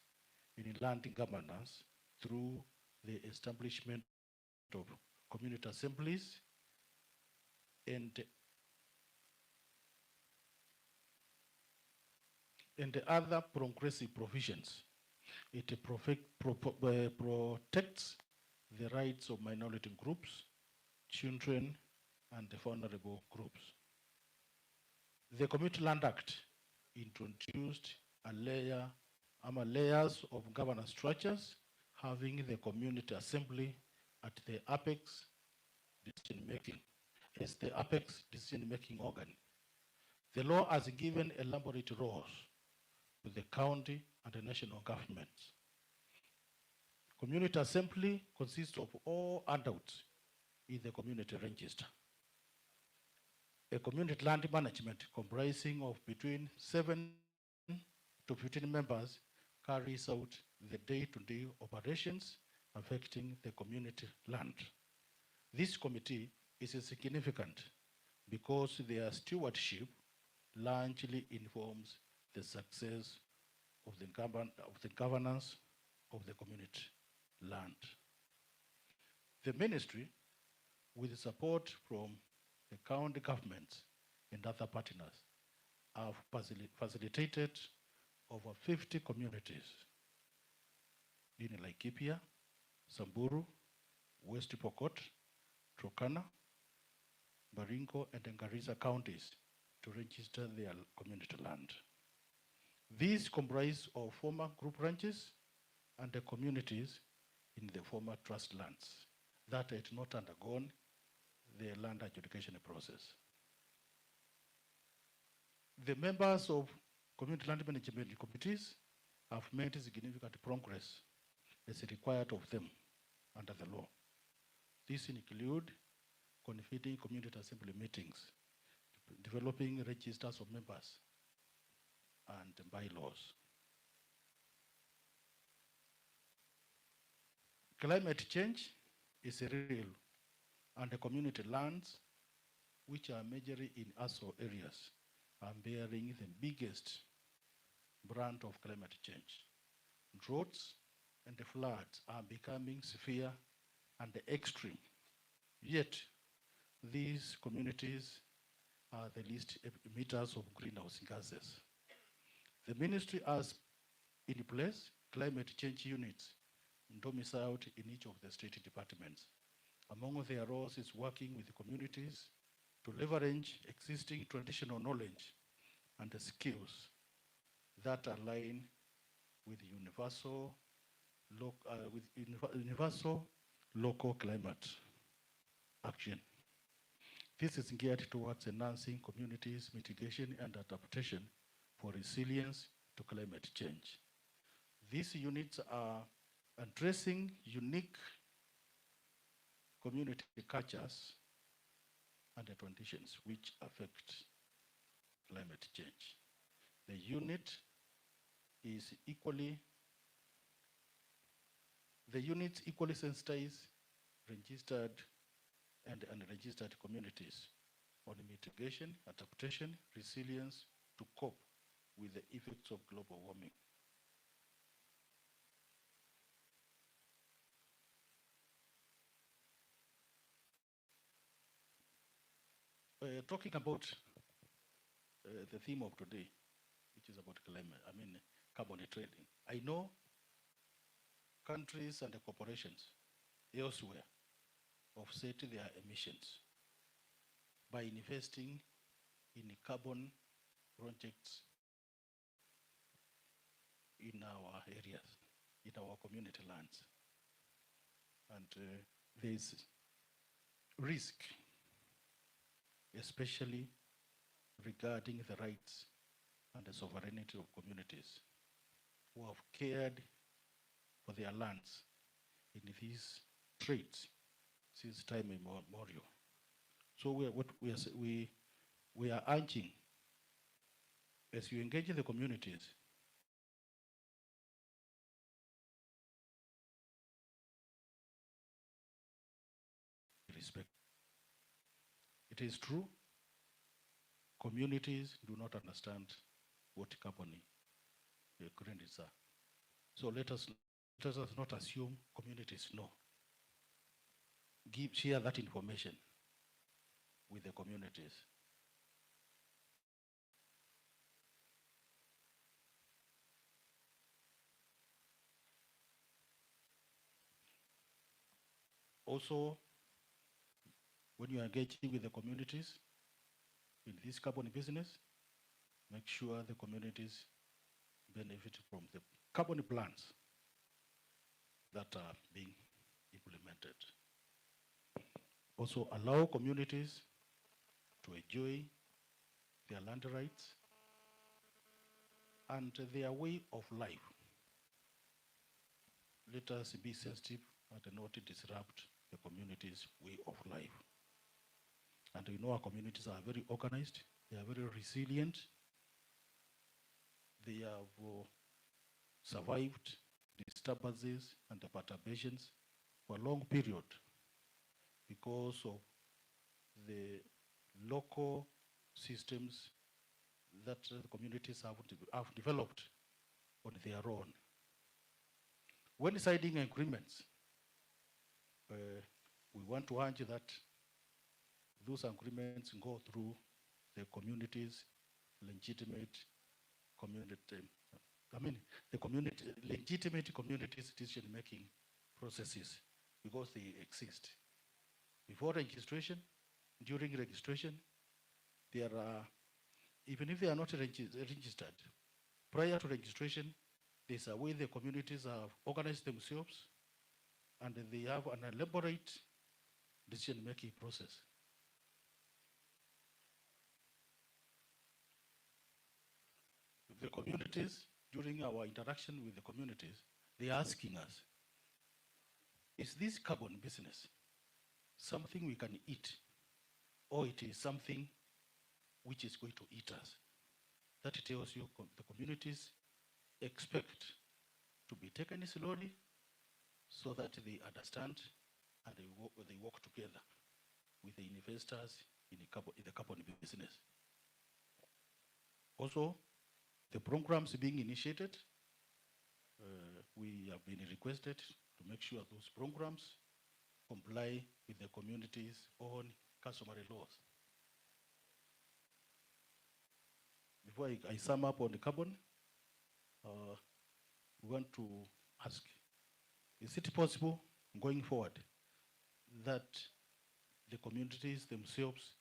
in land governance through the establishment of community assemblies and the other progressive provisions. It protects the rights of minority groups, children, and the vulnerable groups. The Community Land Act introduced layers of governance structures, having the community assembly at the apex decision-making, as the apex decision-making organ. The law has given elaborate roles to the county and the national governments. Community assembly consists of all adults in the community register. A community land management comprising of between 7 to 15 members carries out the day-to-day operations affecting the community land. This committee is significant because their stewardship largely informs the success of the governance of the community land. The ministry, with support from the county governments and other partners, have facilitated over 50 communities in Laikipia, Samburu, West Pokot, Turkana, Baringo, and Garissa counties to register their community land. These comprise of former group ranches and the communities in the former trust lands that had not undergone the land adjudication process. The members of community land management committees have made significant progress as required of them under the law. These include convening community assembly meetings, developing registers of members, and bylaws. Climate change is real, and the community lands, which are majorly in ASO areas, are bearing the biggest brunt of climate change. Droughts and the floods are becoming severe and extreme. Yet, these communities are the least emitters of greenhouse gases. The ministry has in place climate change units domiciled in each of the state departments. Among their roles is working with the communities to leverage existing traditional knowledge and the skills that align with universal local climate action. This is geared towards enhancing communities' mitigation and adaptation for resilience to climate change. These units are addressing unique community cultures and the conditions which affect climate change. The units equally sensitize registered and unregistered communities on mitigation, adaptation, resilience to cope with the effects of global warming. Talking about the theme of today, which is about carbon trading. I know countries and the corporations elsewhere offset their emissions by investing in carbon projects in our areas, in our community lands. And there's risk, especially regarding the rights and the sovereignty of communities who have cared for their lands in these trades since time immemorial. So we are urging, as you engage in the communities, respect. It is true, communities do not understand what carbon credits are. So let us not assume communities know. Share that information with the communities. Also, when you are engaging with the communities in this carbon business, make sure the communities benefit from the carbon plans that are being implemented. Also, allow communities to enjoy their land rights and their way of life. Let us be sensitive and not disrupt the community's way of life. And we know our communities are very organized, they are very resilient, they have survived disturbances and perturbations for a long period because of the local systems that the communities have developed on their own. When signing agreements, we want to urge that those agreements go through the community's legitimate legitimate community decision-making processes because they exist. Before registration, during registration, there are, even if they are not registered, prior to registration, there's a way the communities have organized themselves and they have an elaborate decision-making process. The communities, during our interaction with the communities, they're asking us, is this carbon business something we can eat, or it is something which is going to eat us? That tells you the communities expect to be taken slowly so that they understand and they work together with the investors in the carbon business. Also, the programs being initiated, we have been requested to make sure those programs comply with the community's own customary laws. Before I sum up on the carbon, we want to ask, is it possible going forward that the communities themselves,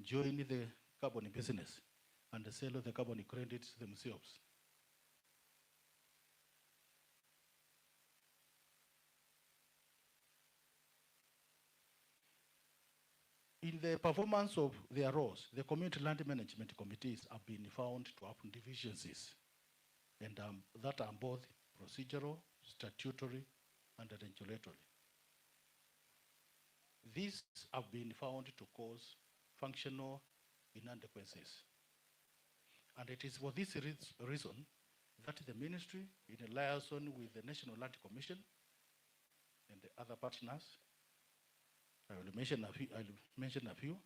join the carbon business and sell the carbon credits themselves? In the performance of their roles, the community land management committees have been found to have deficiencies, and that are both procedural, statutory, and regulatory. These have been found to cause functional inadequacies. And it is for this reason that the ministry, in liaison with the National Land Commission and the other partners, I will mention a few.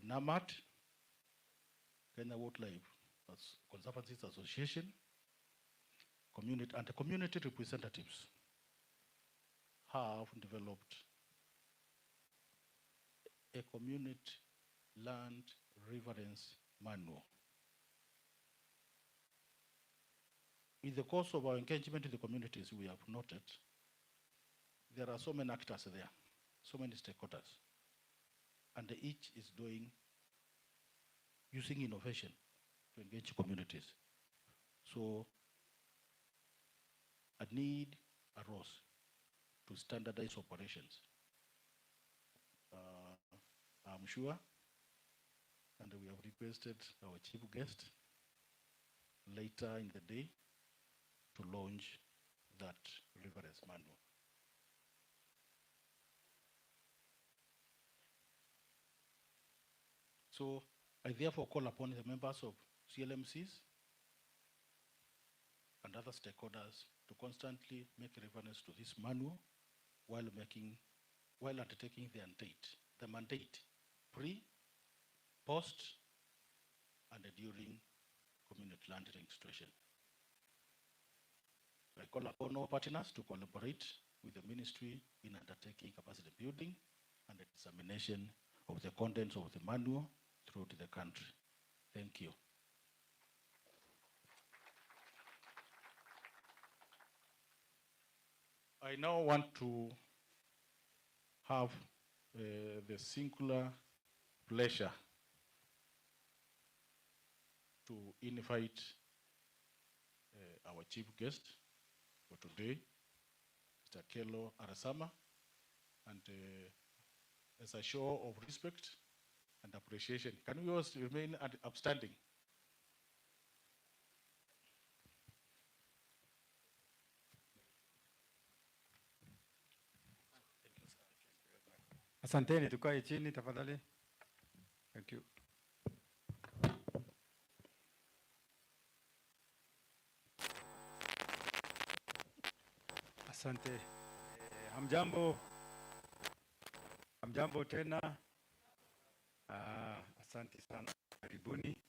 NAMAT, Kenya Wildlife Conservancy Association, community representatives have developed a community land reverence manual. In the course of our engagement with the communities, we have noted there are so many actors there, so many stakeholders, and each is using innovation to engage communities. So a need arose to standardize operations. I'm sure, and we have requested our chief guest later in the day to launch that reference manual. So I therefore call upon the members of CLMCs and other stakeholders to constantly make reference to this manual while undertaking the mandate, pre, post, and during community land registration. I call upon all partners to collaborate with the ministry in undertaking capacity building and the dissemination of the contents of the manual throughout the country. Thank you. I now want to have the singular pleasure to invite our chief guest for today, Mr. Kelo Arasama, and as a show of respect and appreciation, can we all remain upstanding? Asanteni, tukae chini tafadhali. Thank you. Asante. Hamjambo. Hamjambo tena. Asante sana. Karibuni.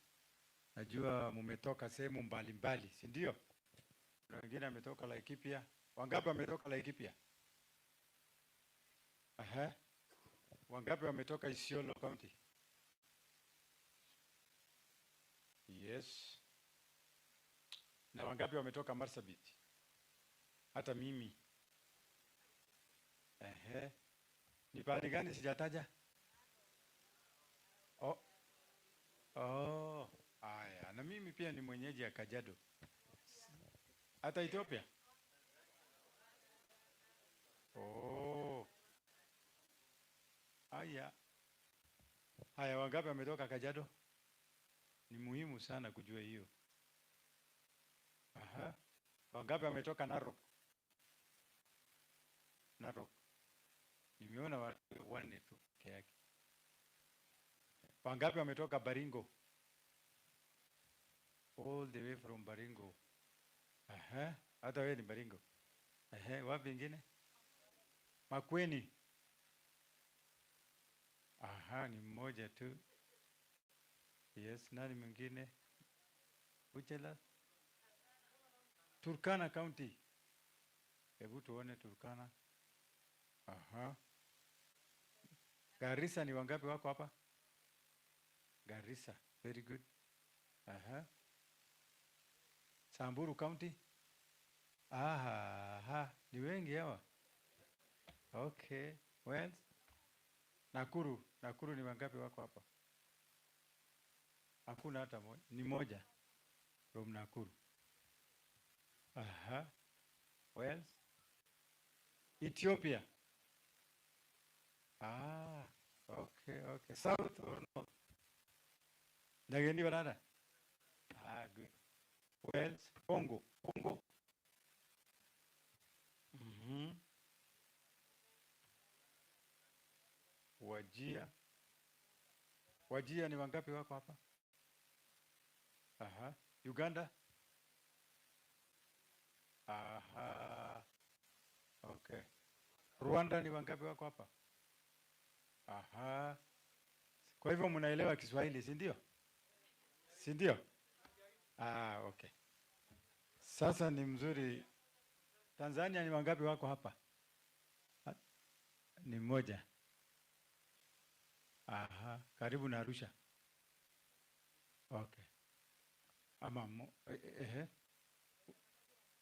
Najua mumetoka sehemu mbalimbali, si ndio? Kuna wengine wametoka Laikipia. Wangapi wametoka Laikipia? Aha. Wangapi wametoka Isiolo County? Yes. Na wangapi wametoka Marsabit? Hata mimi. Ehe. Ni pahali gani sijataja? Oh. Oh. Aya, na mimi pia ni mwenyeji ya Kajiado. Hata Ethiopia? Oh. Aya. Haya, wangapi wametoka Kajiado? Ni muhimu sana kujua hiyo. Aha. Wangapi wametoka Narok? Narok. Nimeona watu wanne tu peke yake. Wangapi wametoka Baringo? All the way from Baringo. Aha. Hata wewe ni Baringo. Aha. Wapi wengine? Makueni. Aha, ni mmoja tu. Yes, nani mwingine? Uchela? Turkana County. Hebu tuone Turkana. Aha. Garissa ni wangapi wako hapa? Garissa, very good. Aha. Samburu County? Aha, ni wengi hawa. Okay, well. Nakuru ni wangapi wako hapa? Hakuna hata moja, ni moja from Nakuru. Aha. Well. Ethiopia. Okay. South or north? Nageni barada? Good. Well, Congo. Wajia ni wangapi wako hapa? Aha. Uganda? Aha. Okay. Rwanda ni wangapi wako hapa? Aha. Kwa hivyo mnaelewa Kiswahili, si ndio? Si ndio? Okay. Sasa ni mzuri. Tanzania ni wangapi wako hapa? Ni mmoja. Aha, karibu na Arusha. Okay.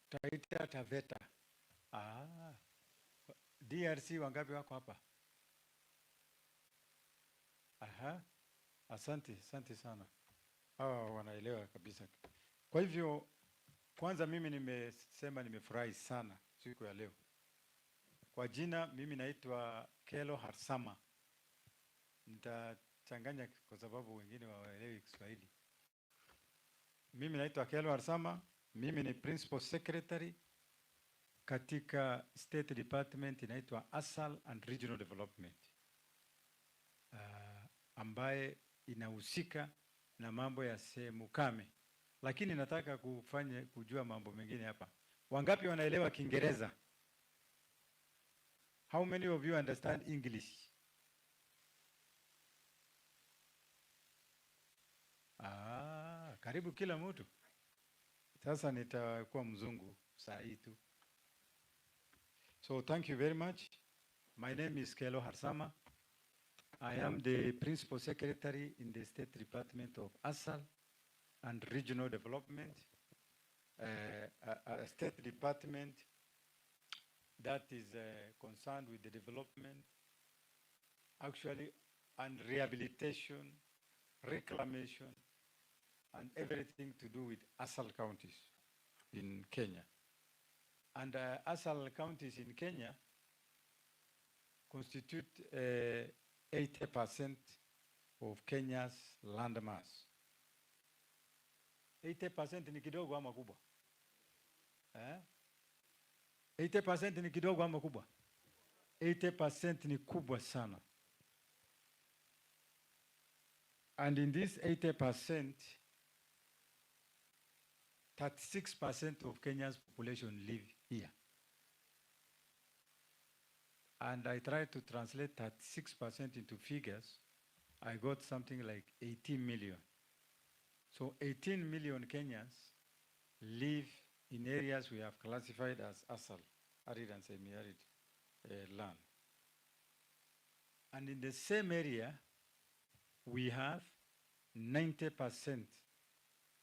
Taita Taveta. DRC wangapi wako hapa? Aha. Asante sana. Hawa wanaelewa kabisa. Kwa hivyo kwanza mimi nimesema nimefurahi sana siku ya leo. Kwa jina mimi naitwa Kelo Harsama. Nitachanganya kwa sababu wengine hawaelewi Kiswahili. Mimi naitwa Kelo Harsama, mimi ni Principal Secretary katika State Department inaitwa ASAL and Regional Development. Ambaye inahusika na mambo ya sehemu kame. Lakini nataka kujua mambo mengine hapa. Wangapi wanaelewa Kiingereza? How many of you understand English? Karibu kila mtu. Sasa nitakuwa mzungu saa hii tu. So thank you very much. My name is Kelo Harsama. I am the Principal Secretary in the State Department of ASAL and Regional Development. State Department that is concerned with the development, actually, and rehabilitation, reclamation, and everything to do with ASAL counties in Kenya. And ASAL counties in Kenya constitute 80% of Kenya's land mass. 80% ni kidogo ama kubwa? 80% ni kidogo ama kubwa? 80% ni kubwa sana. And in this 80%, 36% of Kenya's population live here. And I tried to translate 36% into figures. I got something like 18 million. So 18 million Kenyans live in areas we have classified as ASAL, arid and semi-arid land. And in the same area, we have 90%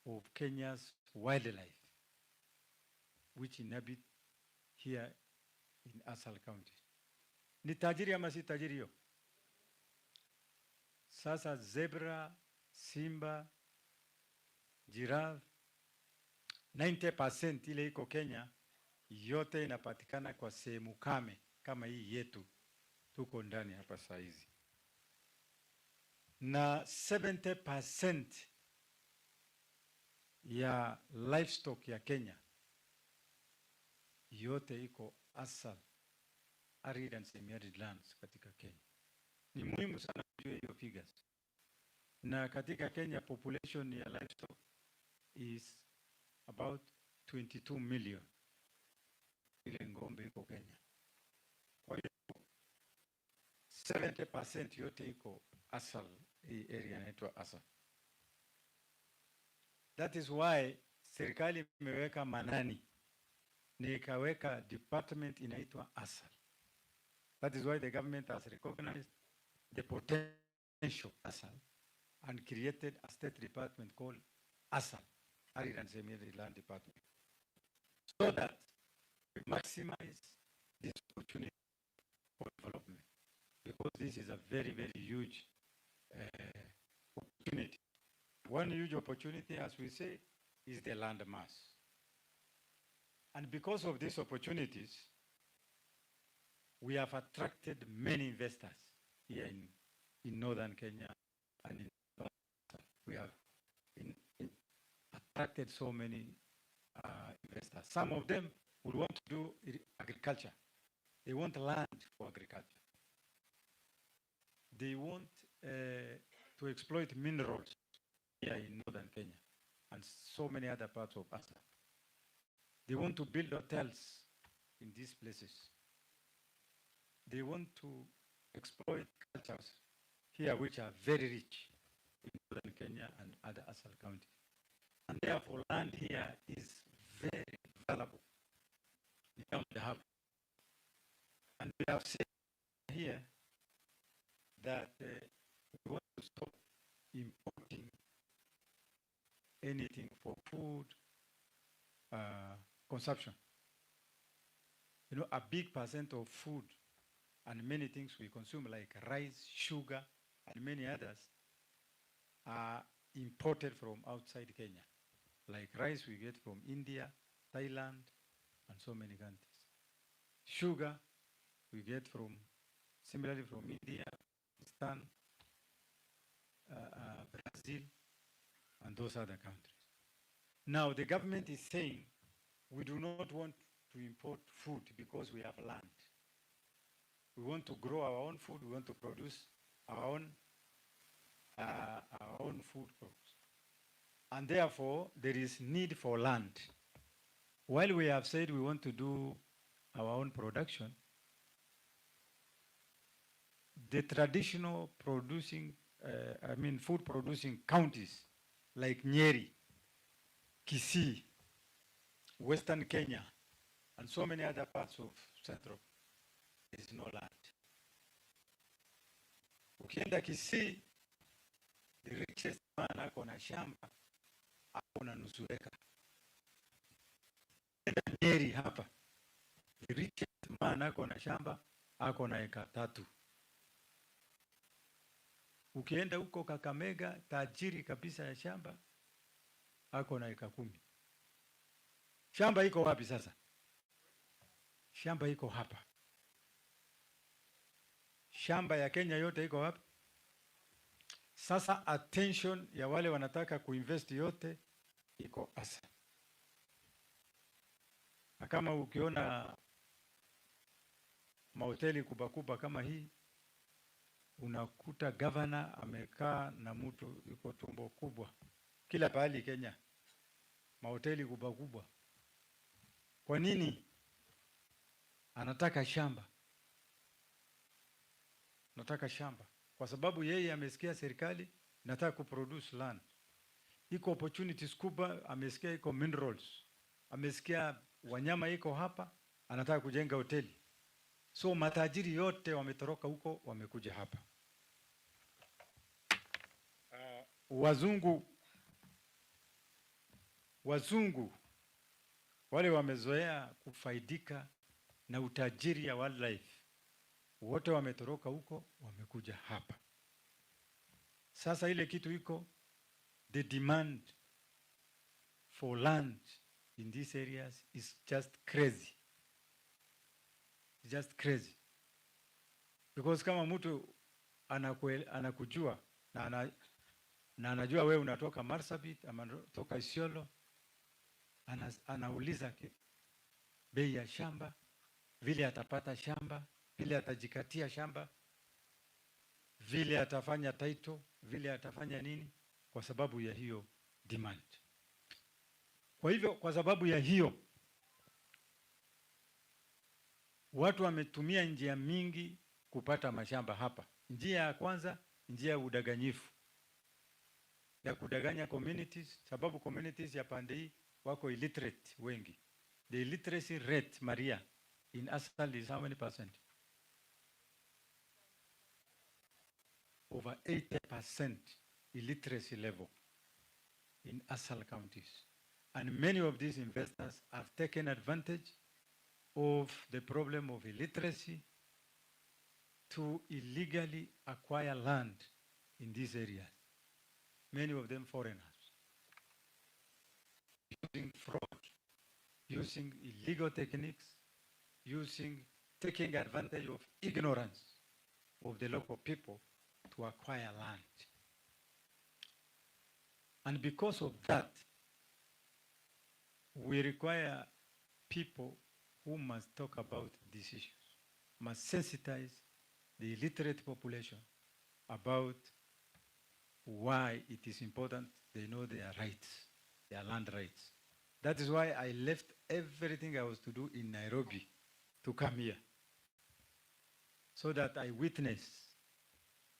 of Kenya's wildlife, which inhabit here in ASAL County. Ni tajiri ama si tajiri hiyo? Sasa zebra, simba, giraffe, 90% ile iko Kenya, yote inapatikana kwa sehemu kame kama hii yetu tuko ndani hapa saa hizi. Na 70% ya livestock ya Kenya yote iko ASAL, arid and semi-arid lands katika Kenya. Ni muhimu sana kujua hiyo figures. Na katika Kenya population ya livestock is about 22 million. Ile ngombe iko Kenya. Kwa hiyo 70% yote iko ASAL, hii area inaitwa ASAL. That is why serikali imeweka manani ni ikaweka department inaitwa ASAL. That is why the government has recognized the potential ASAL and created a state department called ASAL, Arid and Semi-Arid Land Department, so that we maximize this opportunity for development, because this is a very, very huge opportunity. One huge opportunity, as we say, is the land mass. And because of these opportunities, we have attracted many investors here in northern Kenya and in we have attracted so many investors. Some of them would want to do agriculture. They want land for agriculture. They want to exploit minerals here in northern Kenya and so many other parts of Africa. They want to build hotels in these places. They want to exploit cultures here which are very rich in northern Kenya and other ASAL counties. And therefore land here is very valuable. And we have said here that we want to stop importing anything for food consumption. You know, a big percent of food and many things we consume like rice, sugar, and many others are imported from outside Kenya. Like rice we get from India, Thailand, and so many countries. Sugar we get similarly from India, Pakistan, Brazil, and those other countries. Now the government is saying we do not want to import food because we have land. We want to grow our own food. We want to produce our own food crops. And therefore, there is need for land. While we have said we want to do our own production, the traditional food producing counties like Nyeri, Kisii, Western Kenya, and so many other parts of Central, there is no land. Ukienda Kisii, the richest man ako na shamba, ako na nusu eka. Nyeri hapa, the richest man ako na shamba, ako na eka 3. Ukienda huko Kakamega, tajiri kabisa ya shamba, ako na eka 10. Shamba iko wapi sasa? Shamba iko hapa. Shamba ya Kenya yote iko wapi? Sasa attention ya wale wanataka kuinvest yote iko asa. Na kama ukiona mahoteli kubwa kama hii, unakuta governor amekaa na mtu yuko tumbo kubwa. Kila pahali Kenya, mahoteli kubwa. Kwa nini? Anataka shamba. Nataka shamba. Kwa sababu yeye amesikia serikali nataka kuproduce land. Iko opportunities kubwa, amesikia iko minerals. Amesikia wanyama iko hapa, anataka kujenga hoteli. So matajiri yote wametoroka huko, wamekuja hapa. Wazungu wale wamezoea kufaidika na utajiri ya wildlife, wote wametoroka huko, wamekuja hapa. Sasa ile kitu iko, the demand for land in these areas is just crazy. Just crazy. Because kama mtu anakujua na anajua wewe unatoka Marsabit ama unatoka Isiolo, anauliza bei ya shamba, vile atapata shamba, vile atajikatia shamba, vile atafanya title, vile atafanya nini, kwa sababu ya hiyo demand. Kwa hivyo, kwa sababu ya hiyo, watu wametumia njia mingi kupata mashamba hapa. Njia ya kwanza, njia ya udanganyifu, ya kudanganya communities, sababu communities ya pande hii wako illiterate wengi. The illiteracy rate, Maria, in Asal is how many %? Over 80% illiteracy level in Asal counties. And many of these investors have taken advantage of the problem of illiteracy to illegally acquire land in these areas. Many of them foreigners, using fraud, using illegal techniques, taking advantage of ignorance of the local people to acquire land. And because of that, we require people who must talk about these issues, must sensitize the illiterate population about why it is important they know their rights, their land rights. That is why I left everything I was to do in Nairobi to come here, so that I witness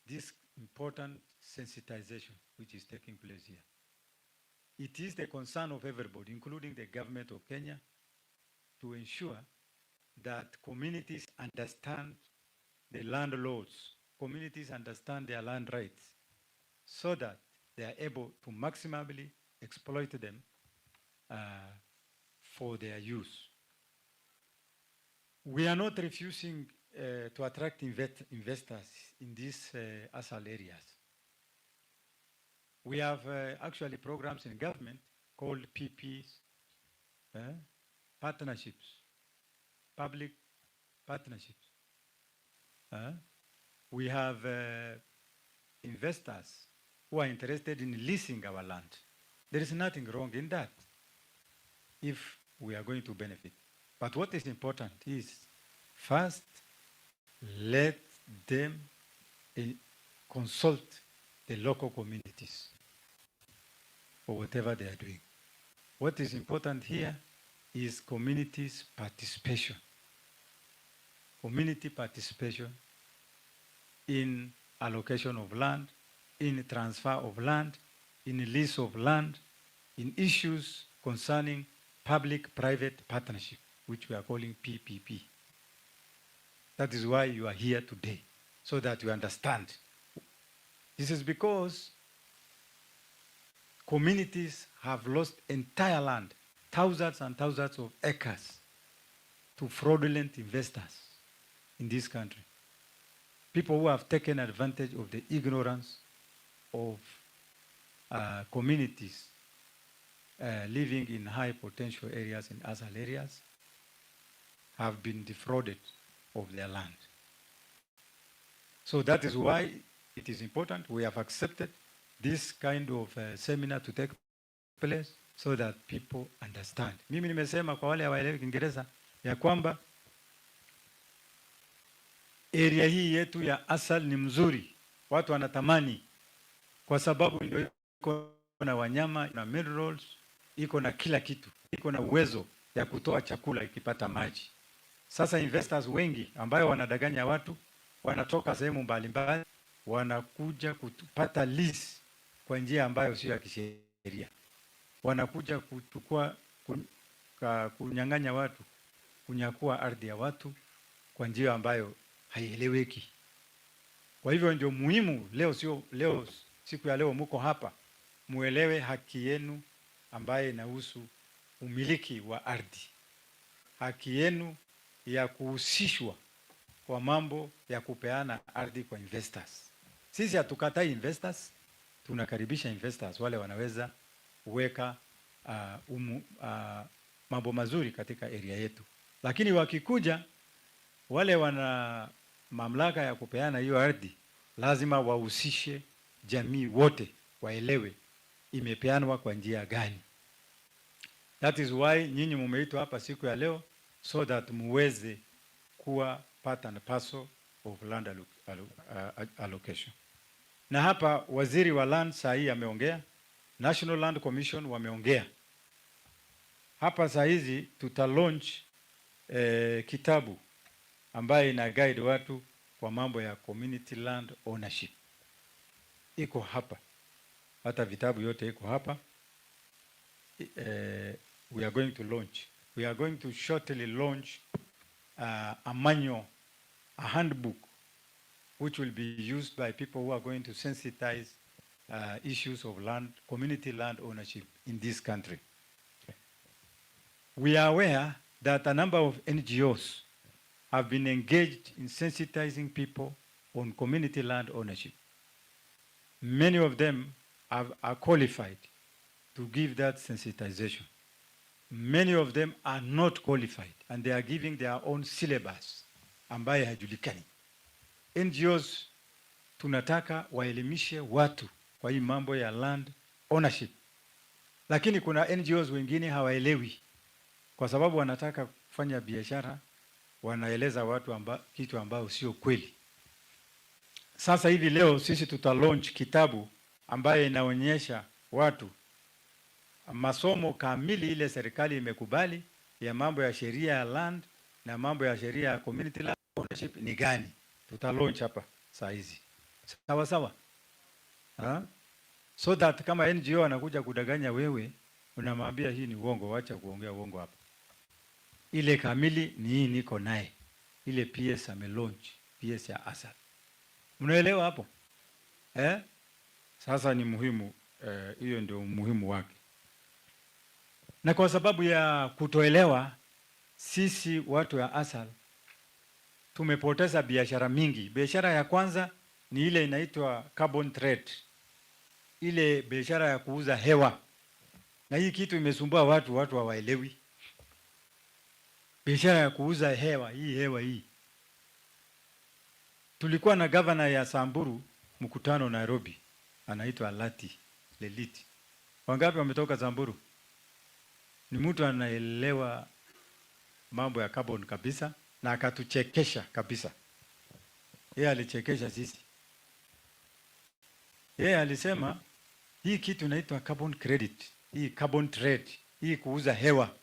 this important sensitization which is taking place here. It is the concern of everybody, including the government of Kenya, to ensure that communities understand the land laws, communities understand their land rights, so that they are able to maximally exploit them for their use. We are not refusing to attract investors in these ASAL areas. We have actually programs in government called PPs, partnerships, public partnerships. We have investors who are interested in leasing our land. There is nothing wrong in that if we are going to benefit. But what is important is, first, let them consult the local communities for whatever they are doing. What is important here is communities' participation. Community participation in allocation of land, in transfer of land, in lease of land, in issues concerning public-private partnership, which we are calling PPP. That is why you are here today, so that you understand. This is because communities have lost entire land, thousands and thousands of acres, to fraudulent investors in this country. People who have taken advantage of the ignorance of communities living in high potential areas and ASAL areas have been defrauded of their land. So that is why it is important. We have accepted this kind of seminar to take place so that people understand. Mimi nimesema kwa wale hawaelewi Kiingereza ya kwamba area hii yetu ya ASAL ni mzuri, watu wanatamani kwa sababu ndio iko na wanyama na minerals, iko na kila kitu, iko na uwezo ya kutoa chakula ikipata maji. Sasa investors wengi ambayo wanadanganya watu wanatoka sehemu mbalimbali wanakuja kupata lease kwa njia ambayo sio ya kisheria. Wanakuja kuchukua kunyang'anya watu, kunyakua ardhi ya watu kwa njia ambayo haieleweki. Kwa hivyo ndio muhimu leo siku ya leo mko hapa muelewe haki yenu ambaye inahusu umiliki wa ardhi. Haki yenu ya kuhusishwa kwa mambo ya kupeana ardhi kwa investors. Sisi hatukatai investors, tunakaribisha investors wale wanaweza kuweka mambo mazuri katika area yetu. Lakini wakikuja wale wana mamlaka ya kupeana hiyo ardhi lazima wahusishe jamii wote, waelewe imepeanwa kwa njia gani. That is why nyinyi mumeitwa hapa siku ya leo so that muweze kuwa part and parcel of land allocation. Na hapa waziri wa land saa hii ameongea, National Land Commission wameongea. Hapa saa hizi tuta launch kitabu ambaye ina guide watu kwa mambo ya community land ownership. Iko hapa. Hata vitabu yote iko hapa. We are going to launch. We are going to shortly launch a manual, a handbook, which will be used by people who are going to sensitize issues of land, community land ownership in this country. We are aware that a number of NGOs have been engaged in sensitizing people on community land ownership. Many of them are qualified to give that sensitization. Many of them are not qualified and they are giving their own syllabus ambaye hajulikani. NGOs tunataka waelimishe watu kwa hii mambo ya land ownership. Lakini kuna NGOs wengine hawaelewi kwa sababu wanataka kufanya biashara, wanaeleza watu kitu ambao sio kweli. Sasa hivi leo sisi tuta launch kitabu ambaye inaonyesha watu masomo kamili ile serikali imekubali ya mambo ya sheria ya land na mambo ya sheria ya community land ownership ni gani. Tuta launch hapa saa hizi. Sawa sawa? So that kama NGO anakuja kudanganya wewe, unamwambia hii ni uongo, acha kuongea uongo hapa. Ile kamili ni hii niko naye. Ile PS ame launch, PS ya ASAL. Mnaelewa hapo? Sasa ni muhimu, hiyo ndio muhimu wake. Na kwa sababu ya kutoelewa, sisi watu ya ASAL tumepoteza biashara mingi. Biashara ya kwanza ni ile inaitwa carbon trade. Ile biashara ya kuuza hewa. Na hii kitu imesumbua watu hawaelewi. Biashara ya kuuza hewa hii. Tulikuwa na governor ya Samburu mkutano Nairobi, anaitwa Lelit. Wangapi wametoka Samburu? Ni mtu anaelewa mambo ya carbon kabisa na akatuchekesha kabisa. Yeye alichekesha sisi. Yeye alisema hii kitu inaitwa carbon credit, hii carbon trade, hii kuuza hewa.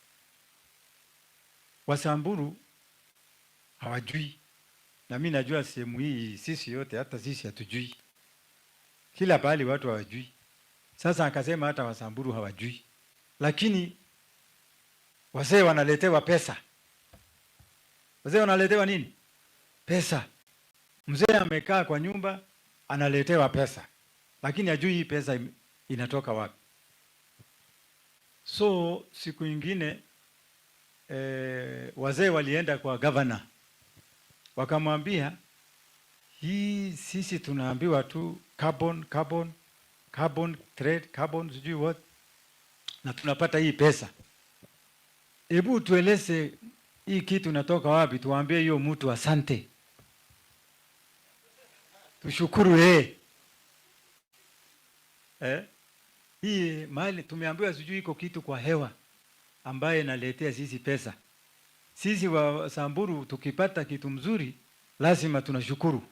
Wasamburu hawajui. Na mimi najua sehemu hii sisi yote hata sisi hatujui. Kila pahali watu hawajui. Sasa akasema hata Wasamburu hawajui. Lakini wazee wanaletewa pesa. Wazee wanaletewa nini? Pesa. Mzee amekaa kwa nyumba analetewa pesa. Lakini hajui hii pesa inatoka wapi. So siku nyingine wazee walienda kwa governor wakamwambia, hii sisi tunaambiwa tu carbon trade, carbon sijui what, na tunapata hii pesa. Hebu tueleze hii kitu natoka wapi, tuambie hiyo mtu asante, tushukuru hii mali tumeambiwa sijui iko kitu kwa hewa ambaye naletea sisi pesa. Sisi wa Samburu tukipata kitu mzuri lazima tunashukuru.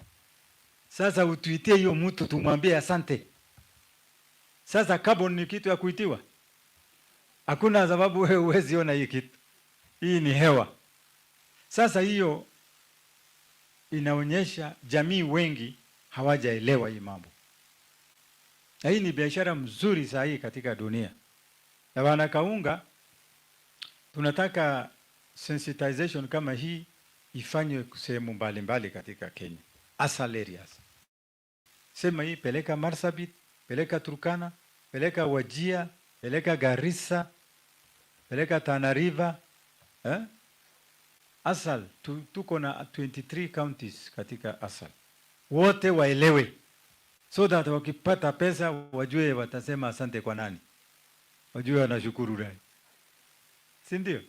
Sasa utuitie hiyo mtu tumwambie asante. Sasa carbon ni kitu ya kuitiwa? Hakuna sababu wewe huwezi ona hii kitu. Hii ni hewa. Sasa hiyo inaonyesha jamii wengi hawajaelewa hii mambo. Na hii ni biashara mzuri saa hii katika dunia. Na wana Kaunga tunataka sensitization kama hii ifanywe sehemu mbalimbali katika Kenya. Asal areas. Sema hii peleka Marsabit, peleka Turkana, peleka Wajir, peleka Garissa, peleka Tana River. Asal, tuko na 23 counties katika Asal. Wote waelewe. So that wakipata pesa wajue watasema asante kwa nani. Wajue wanashukuru nani. Si ndio?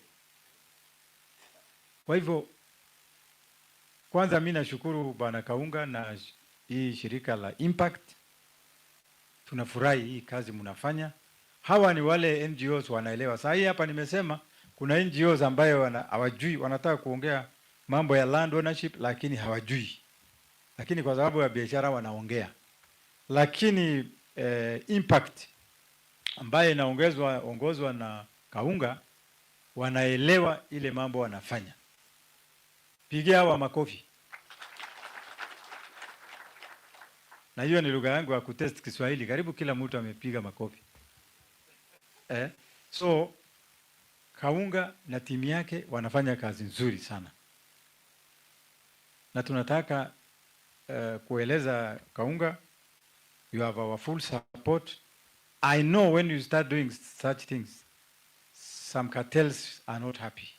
Kwa hivyo kwanza mimi nashukuru Bwana Kaunga na hii shirika la Impact. Tunafurahi hii kazi mnafanya. Hawa ni wale NGOs wanaelewa. Sasa hii hapa nimesema kuna NGOs ambayo hawajui, wanataka kuongea mambo ya land ownership lakini hawajui. Lakini kwa sababu ya biashara wanaongea. Lakini Impact ambaye inaongozwa na Kaunga wanaelewa ile mambo wanafanya. Pigia hawa makofi. Na hiyo ni lugha yangu ya kutest Kiswahili. Karibu kila mtu amepiga makofi. So Kaunga na timu yake wanafanya kazi nzuri sana. Na tunataka kueleza Kaunga, you have our full support. I know when you start doing such things, some cartels are not happy.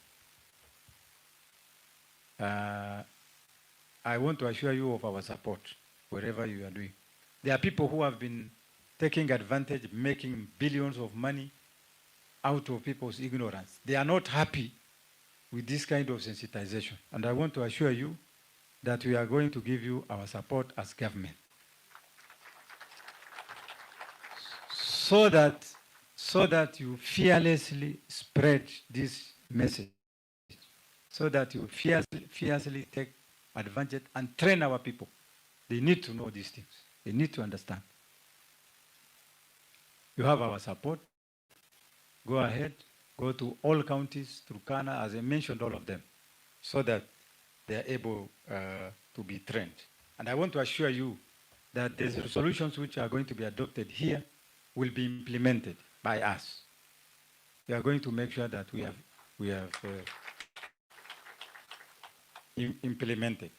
I want to assure you of our support wherever you are doing. There are people who have been taking advantage, making billions of money out of people's ignorance. They are not happy with this kind of sensitization. And I want to assure you that we are going to give you our support as government. So that you fearlessly spread this message. So that you fiercely take advantage and train our people. They need to know these things. They need to understand. You have our support. Go ahead, go to all counties, Turkana, as I mentioned, all of them, so that they are able to be trained. And I want to assure you that the resolutions which are going to be adopted here will be implemented by us. We are going to make sure that we have implemented.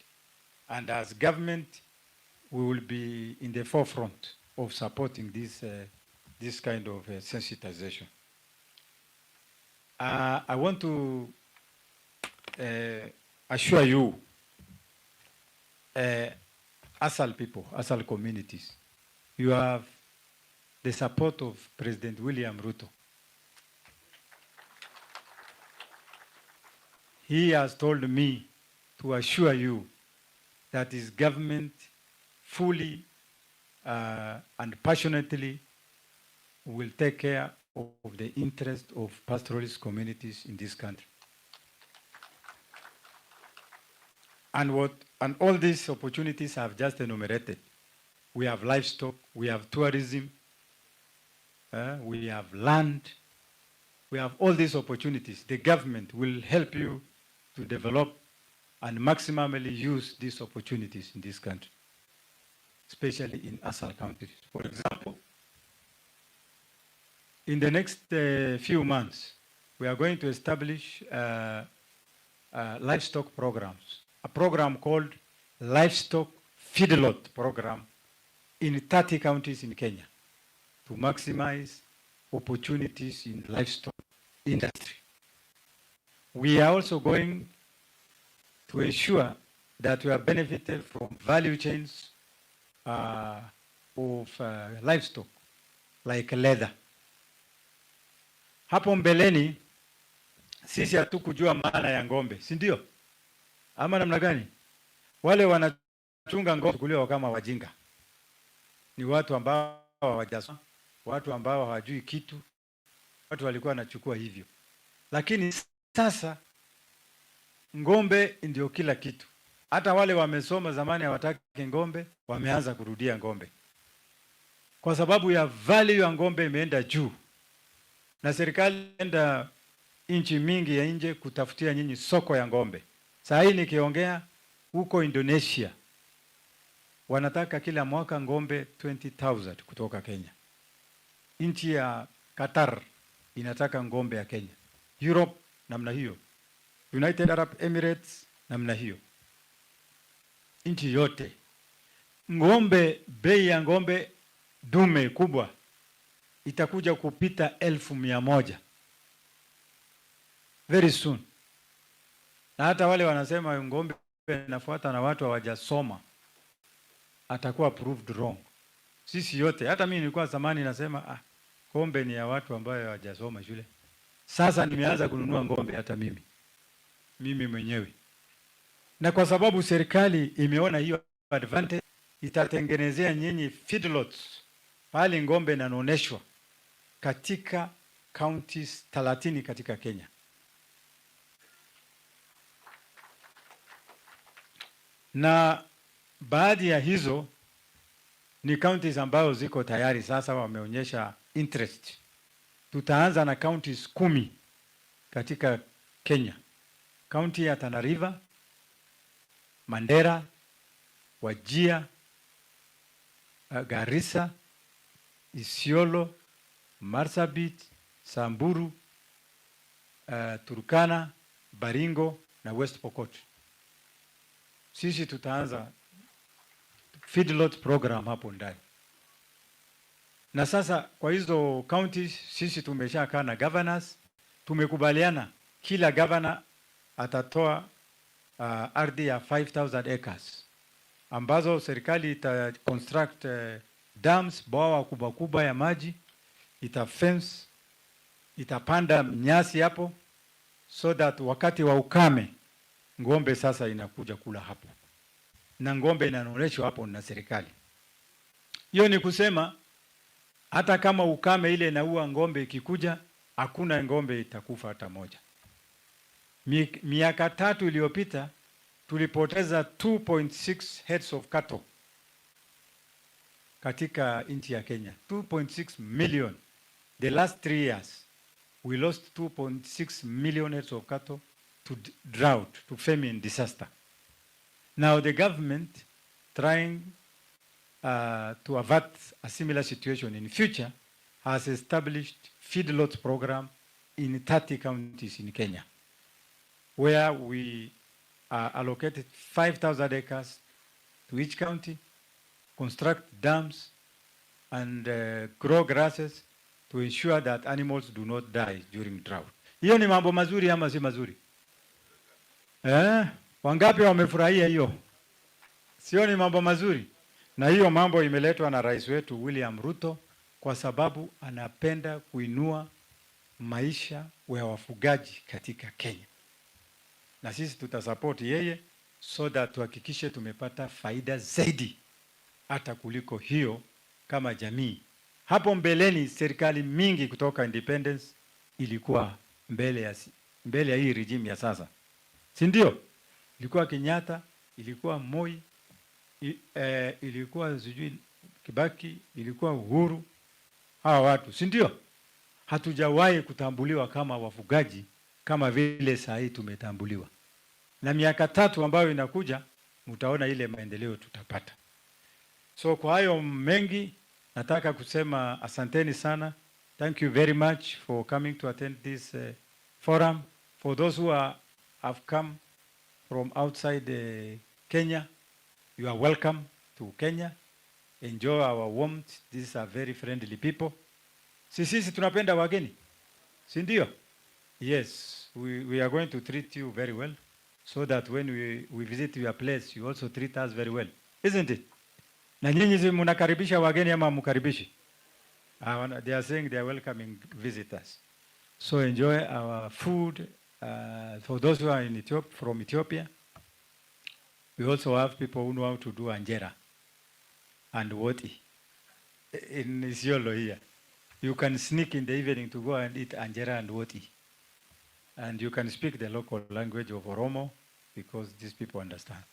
And as government, we will be in the forefront of supporting this kind of sensitization. I want to assure you, Asal people, Asal communities, you have the support of President William Ruto. He has told me to assure you that his government fully and passionately will take care of the interest of pastoralist communities in this country. And all these opportunities I've just enumerated. We have livestock, we have tourism, we have land, we have all these opportunities. The government will help you to develop and maximally use these opportunities in this country, especially in Asal County. For example, in the next few months, we are going to establish livestock programs, a program called Livestock Feedlot Program in 30 counties in Kenya to maximize opportunities in livestock industry. we are also going to ensure that we are benefited from value chains of livestock like leather. Hapo mbeleni sisi hatukujua maana ya ng'ombe, si ndio? Ama namna gani? Wale wanachunga ng'ombe kuliwa kama wajinga, ni watu ambao hawajasoma, watu ambao hawajui kitu, watu walikuwa wanachukua hivyo. Lakini sasa ng'ombe ndio kila kitu. Hata wale wamesoma zamani hawataki ng'ombe, wameanza kurudia ng'ombe kwa sababu ya value ya ng'ombe imeenda juu, na serikali enda nchi mingi ya nje kutafutia nyinyi soko ya ng'ombe. Saa hii nikiongea huko Indonesia wanataka kila mwaka ng'ombe 20,000 kutoka Kenya. Nchi ya Qatar inataka ng'ombe ya Kenya. Europe namna hiyo. United Arab Emirates namna hiyo. Nchi yote ng'ombe, bei ya ng'ombe dume kubwa itakuja kupita 1,100 very soon. Na hata wale wanasema ng'ombe inafuata na watu hawajasoma atakuwa proved wrong. Sisi yote, hata mimi nilikuwa zamani nasema ng'ombe ni ya watu ambao hawajasoma shule. Sasa nimeanza kununua ng'ombe hata mimi mwenyewe. Na kwa sababu serikali imeona hiyo advantage, itatengenezea nyinyi feedlots pale ng'ombe inaoneshwa katika counties 30 katika Kenya. Na baadhi ya hizo ni counties ambazo ziko tayari sasa wameonyesha interest. Tutaanza na counties 10 katika Kenya. County ya Tana River, Mandera, Wajir, Garissa, Isiolo, Marsabit, Samburu, Turkana, Baringo na West Pokot. Sisi tutaanza feedlot program hapo ndani. Na sasa kwa hizo counties sisi tumeshakaa na governors, tumekubaliana kila governor atatoa ardhi ya 5,000 acres ambazo serikali ita construct dams, bwawa kubwa kubwa ya maji, ita fence, itapanda nyasi hapo so that wakati wa ukame ng'ombe sasa inakuja kula hapo. Na ng'ombe inaoneshwa hapo na serikali. Hiyo ni kusema hata kama ukame ile inaua ng'ombe ikikuja, hakuna ng'ombe itakufa hata moja. Miaka 3 iliyopita tulipoteza 2.6 heads of cattle katika nchi ya Kenya. 2.6 million. The last 3 years we lost 2.6 million heads of cattle to drought, to famine, disaster. Now the government trying to avert a similar situation in future has established feedlot program in 30 counties in Kenya, where we allocated 5,000 acres to each county, construct dams and grow grasses to ensure that animals do not die during drought. Hiyo ni mambo mazuri ama si mazuri? Wangapi wamefurahia hiyo? Sio ni mambo mazuri? Na hiyo mambo imeletwa na rais wetu William Ruto kwa sababu anapenda kuinua maisha ya wafugaji katika Kenya. Na sisi tutasupport yeye so that tuhakikishe tumepata faida zaidi hata kuliko hiyo kama jamii. Hapo mbeleni serikali mingi kutoka independence ilikuwa mbele ya hii regime ya sasa. Si ndio? Ilikuwa Kenyatta, ilikuwa Moi, ilikuwa sijui Kibaki, ilikuwa Uhuru. Hawa watu, si ndio? Hatujawahi kutambuliwa kama wafugaji kama vile saa hii tumetambuliwa. Na miaka 3 ambayo inakuja mtaona ile maendeleo tutapata. So kwa hayo mengi nataka kusema asanteni sana. Thank you very much for coming to attend this forum. For those who have come from outside Kenya, you are welcome to Kenya. Enjoy our warmth. These are very friendly people. Sisi tunapenda wageni. Si ndio? Yes. we are going to treat you very well, so that when we visit your place, you also treat us very well, isn't it? Na nyinyi mnakaribisha wageni ama mkaribishi? They are saying they are welcoming visitors. So enjoy our food. For those who are in from Ethiopia, we also have people who know how to do anjera and woti in Isiolo here. You can sneak in the evening to go and eat anjera and woti. And you can speak the local language of Oromo because these people understand.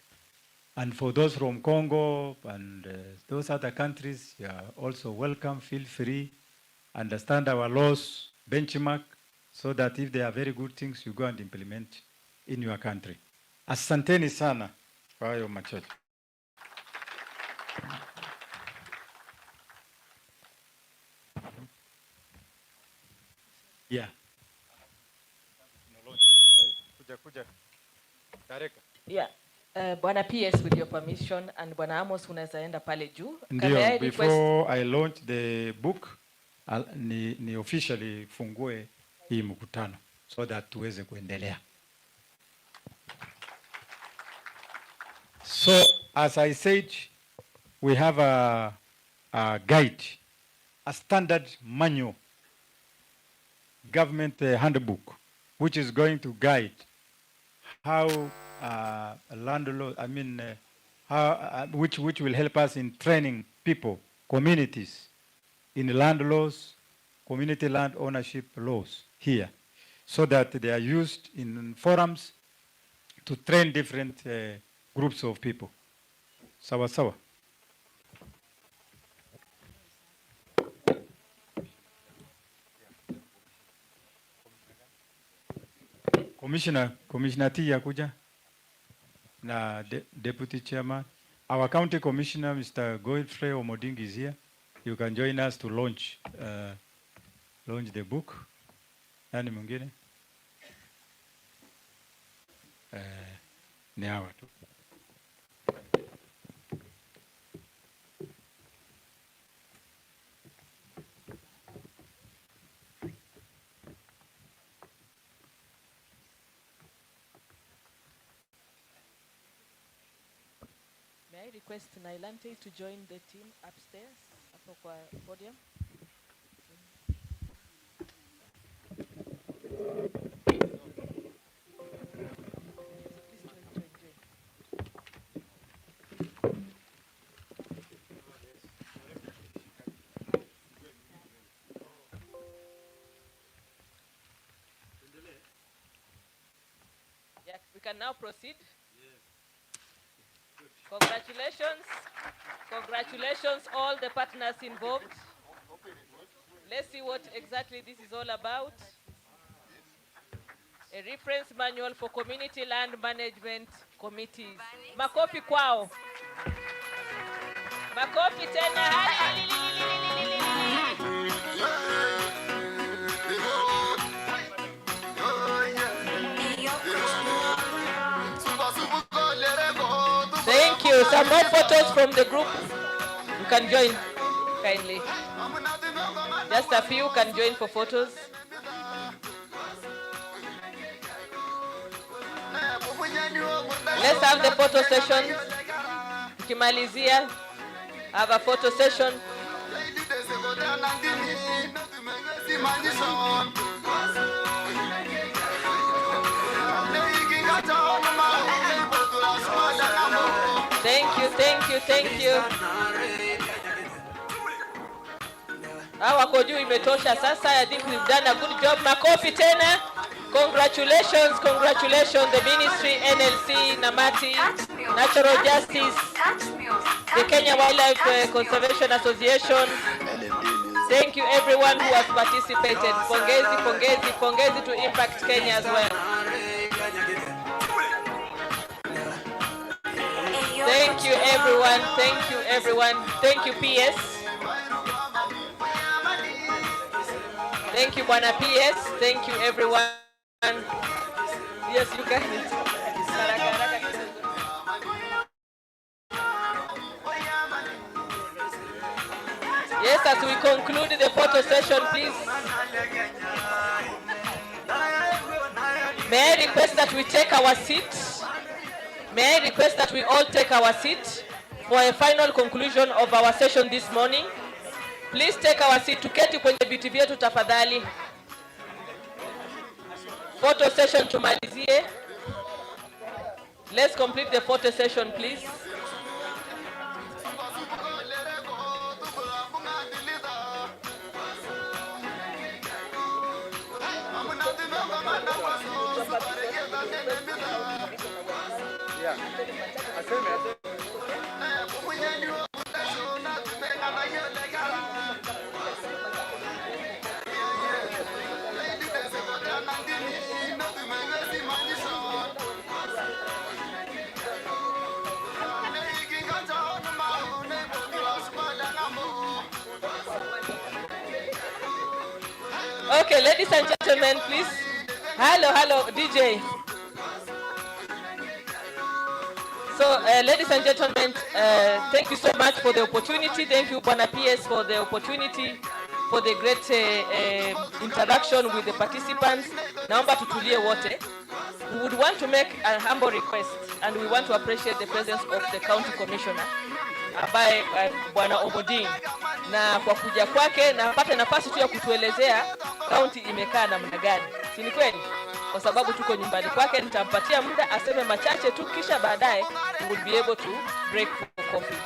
And for those from Congo and those other countries, you are also welcome. Feel free. Understand our laws, benchmark, so that if there are very good things, you go and implement in your country. Asanteni sana kwa hayo machache. Yeah. Kuja. Tareka. Yeah. Bwana PS, with your permission, and Bwana Amos unaweza enda pale juu. Ndio, before I launch the book, ni officially fungue hii mkutano so that tuweze kuendelea. So, as I said, we have a guide, a standard manual, government handbook, which is going to guide how landlord, which will help us in training people, communities, in land laws, community land ownership laws here, so that they are used in forums to train different groups of people. Sawa sawa. Commissioner T yakuja na Deputy Chairman. Our County Commissioner, Mr. Godfrey Omoding, is here. You can join us to launch the book. Nani mwingine? Ni hawa tu. May I request Nailante to join the team upstairs, hapo kwa podium? Yeah, we can now proceed. Congratulations all the partners involved. Let's see what exactly this is all about. A reference manual for community land management committees. Makofi kwao. Makofi tena. Thank you. Some more photos from the group. You can join kindly. Just a few can join for photos. Let's have the photo session. Kimalizia, have a photo session. Thank you. Wako juu imetosha sasa. I think we've done a good job. Makofi tena. Congratulations the ministry, NLC, Namati, Natural Justice, the Kenya Wildlife Conservation Association. Thank you everyone who has participated. Pongezi to Impact Kenya as well. Thank you everyone. Thank you PS. Thank you Bwana PS. Thank you everyone. Yes, you can. Yes, as we conclude the photo session, please. May I request that we take our seat? May I request that we all take our seat for a final conclusion of our session this morning? Please take our seat. Tuketi kwenye viti vyetu tafadhali. Photo session tumalizie. Let's complete the photo session, please. Okay, ladies and gentlemen, please. Hello, DJ. So, ladies and gentlemen, thank you so much for the opportunity. Thank you, Bwana PS, for the opportunity, for the great interaction with the participants. Naomba tutulie wote. We would want to make a humble request, and we want to appreciate the presence of the county commissioner, ambaye Bwana Omoding, na kwa kuja kwake na apate nafasi tu ya kutuelezea county imekaa namna gani. Si ni kweli? Kwa sababu tuko nyumbani kwake, nitampatia muda aseme machache tu, kisha baadaye we will be able to break for coffee.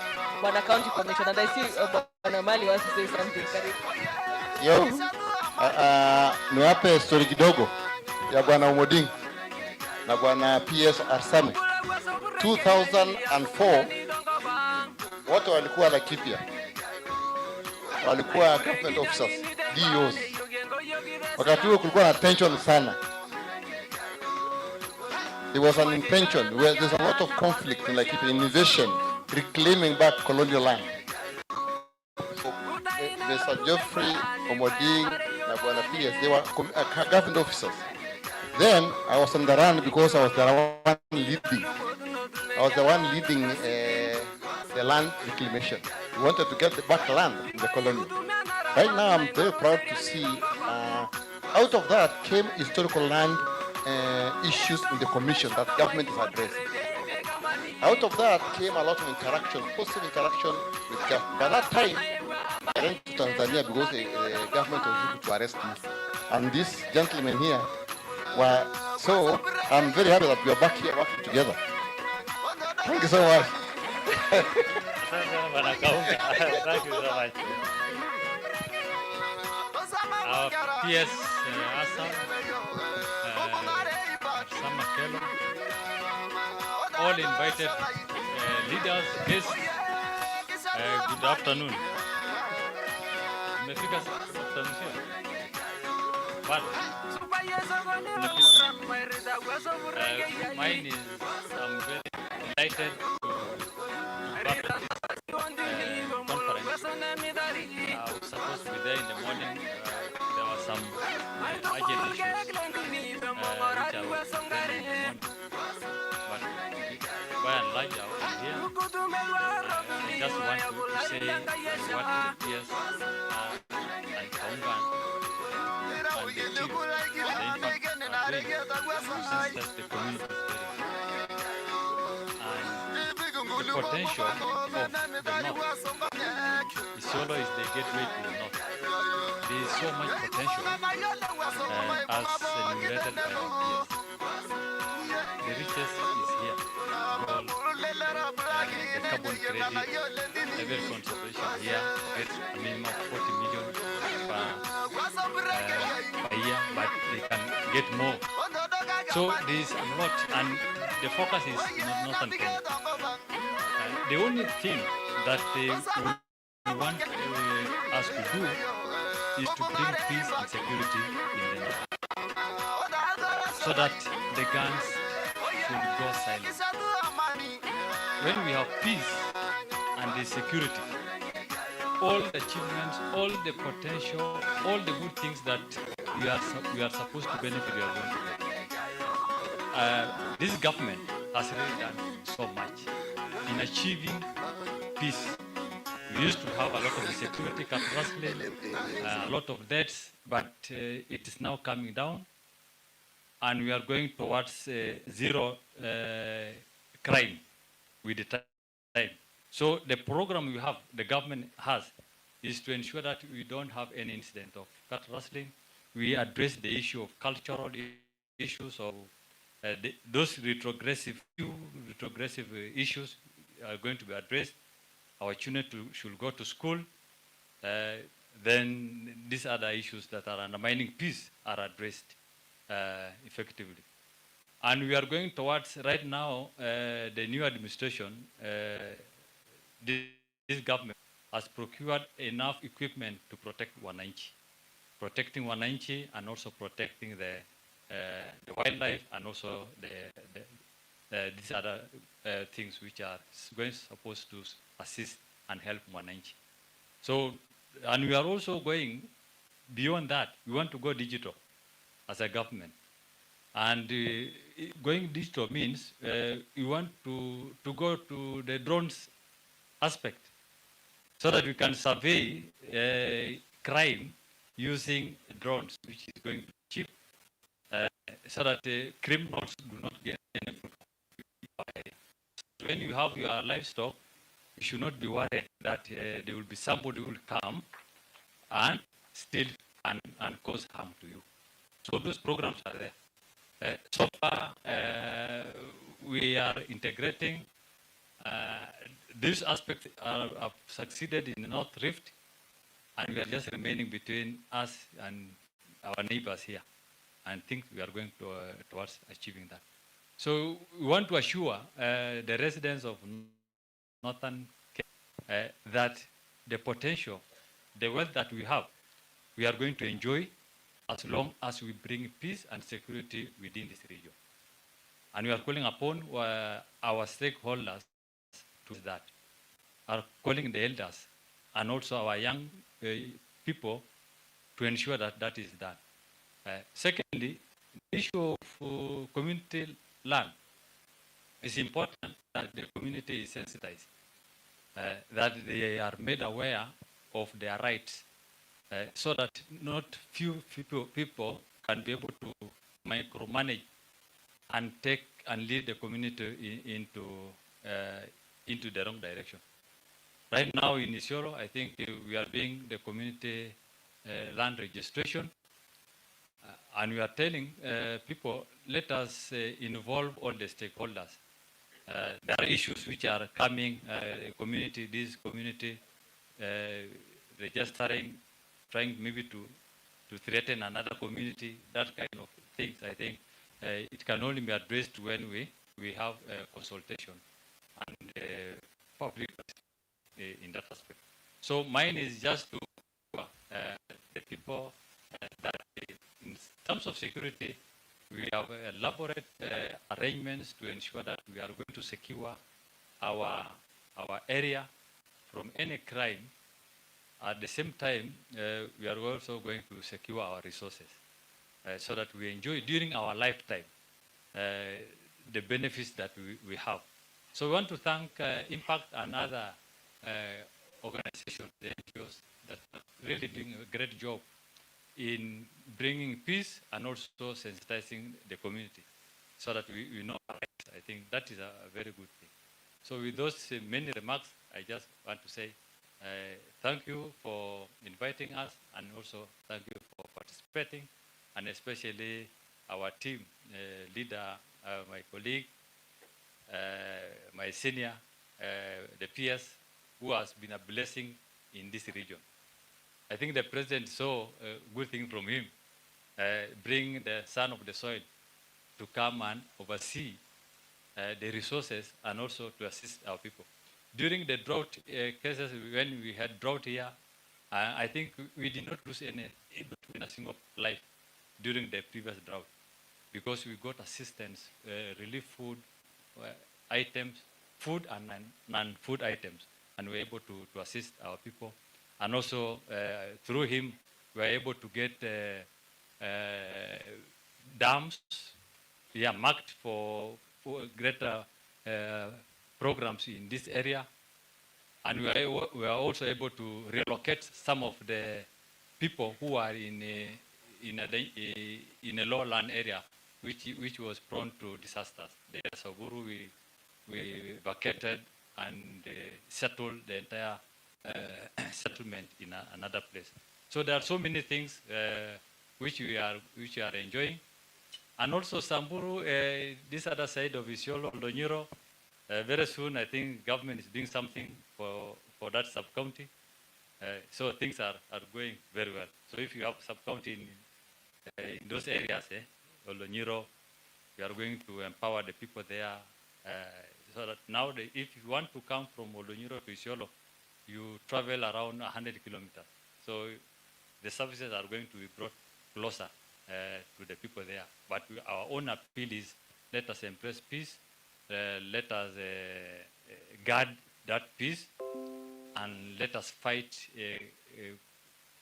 Bwana county commissioner, and I see Bwana Mali wants to say something. Karibu. Yo, niwape story kidogo ya Bwana Omoding na Bwana PS Arsame. 2004 wote walikuwa Laikipia, walikuwa government officers, DOs. Wakati huo kulikuwa na tension sana. There was an intention, there's a lot of conflict in Laikipia, invasion, reclaiming back colonial land. So, Mr. Geoffrey, Omoding, and Bwana PS, they were government officers. Then I was on the run because I was the one leading. The land reclamation. We wanted to get the back land in the colony. Right now, I'm very proud to see out of that came historical land issues in the commission that government is addressing. Out of that came a lot of interaction, positive interaction with government. By that time, I went to Tanzania because the government was looking to arrest me. And this gentleman here were, so I'm very happy that we are back here working together. Thank you so much. Thank you so much. Our PS Assam, Sama Kelo, all invited leaders, guests, good afternoon. Mefika afternoon here. But mine is, I'm very delighted to conference. I was supposed to be there in the morning. There were some urgent issues which I was attending in the morning. But by and large, I was here. I just want to say what the PS and Kaungan and the chief, the impact are doing to sensitize the community is very and the potential of the north. Isiolo is the gateway to the north. There is so much potential as enumerated by our peers. The richest is here. Gold, the carbon credit, level conservation here gets a minimum of 40 million per year, but they can get more. So there is a lot, and the focus is northern Kenya. The only thing that they want us to do is to bring peace and security in the north, so that the guns should go silent. When we have peace and the security, all the achievements, all the potential, all the good things that we are supposed to benefit, we are going to get. This government has really done so much in achieving peace. We used to have a lot of insecurity, a lot of debts, but it is now coming down. and we are going towards zero crime with the time. So the program we have, the government has, is to ensure that we don't have any incident of cat rustling. We address the issue of cultural issues of those retrogressive issues are going to be addressed. Our children should go to school. Then these other issues that are undermining peace are addressed effectively. And we are going towards, right now, the new administration, this government has procured enough equipment to protect Wananchi, protecting Wananchi and also protecting the wildlife and also these other things which are supposed to assist and help Wananchi. So, and we are also going beyond that. We want to go digital as a government. And going digital means we want to go to the drones aspect so that we can survey crime using drones, which is going to be cheap, so that criminals do not get any food. When you have your livestock, you should not be worried that there will be somebody who will come and steal and cause harm to you. So those programs are there. So far, we are integrating. These aspects have succeeded in the North Rift, and we are just remaining between us and our neighbors here. And think we are going towards achieving that. So we want to assure the residents of Northern Kenya that the potential, the wealth that we have, we are going to enjoy as long as we bring peace and security within this region. And we are calling upon our stakeholders to do that, are calling the elders and also our young people to ensure that that is done. Secondly, the issue of community land is important that the community is sensitized, that they are made aware of their rights, so that not few people can be able to micromanage and take and lead the community into the wrong direction. Right now in Isiolo, I think we are doing the community land registration, and we are telling people, let us involve all the stakeholders. There are issues which are coming, this community registering, trying maybe to threaten another community, that kind of things. I think it can only be addressed when we have consultation and public in that aspect. So mine is just to the people that in terms of security, we have elaborate arrangements to ensure that we are going to secure our area from any crime. At the same time, we are also going to secure our resources so that we enjoy during our lifetime the benefits that we have. So we want to thank Impact and other organizations, the NGOs, that are really doing a great job in bringing peace and also sensitizing the community so that we know our rights. I think that is a very good thing. So with those many remarks, I just want to say thank you for inviting us, and also thank you for participating, and especially our team leader, my colleague, my senior, the PS, who has been a blessing in this region. I think the president saw a good thing from him, bring the son of the soil to come and oversee the resources and also to assist our people. During the drought cases, when we had drought here, I think we did not lose any between a single life during the previous drought, because we got assistance, relief food items, food and non-food items, and we were able to assist our people. And also through him, we were able to get dams, marked for greater programs in this area. And we are also able to relocate some of the people who are in a lowland area which was prone to disasters. The Samburu, we vacated and settled the entire settlement in another place. So there are so many things which we are enjoying. And also Samburu, this other side of Isiolo, Oldonyiro, very soon I think government is doing something for that sub-county. So things are going very well. So if you have sub-county in those areas, Oldonyiro, we are going to empower the people there. So that now, if you want to come from Oldonyiro to Isiolo, you travel around 100 kilometers. So the services are going to be brought closer to the people there. But our own appeal is, let us embrace peace, let us guard that peace, and let us fight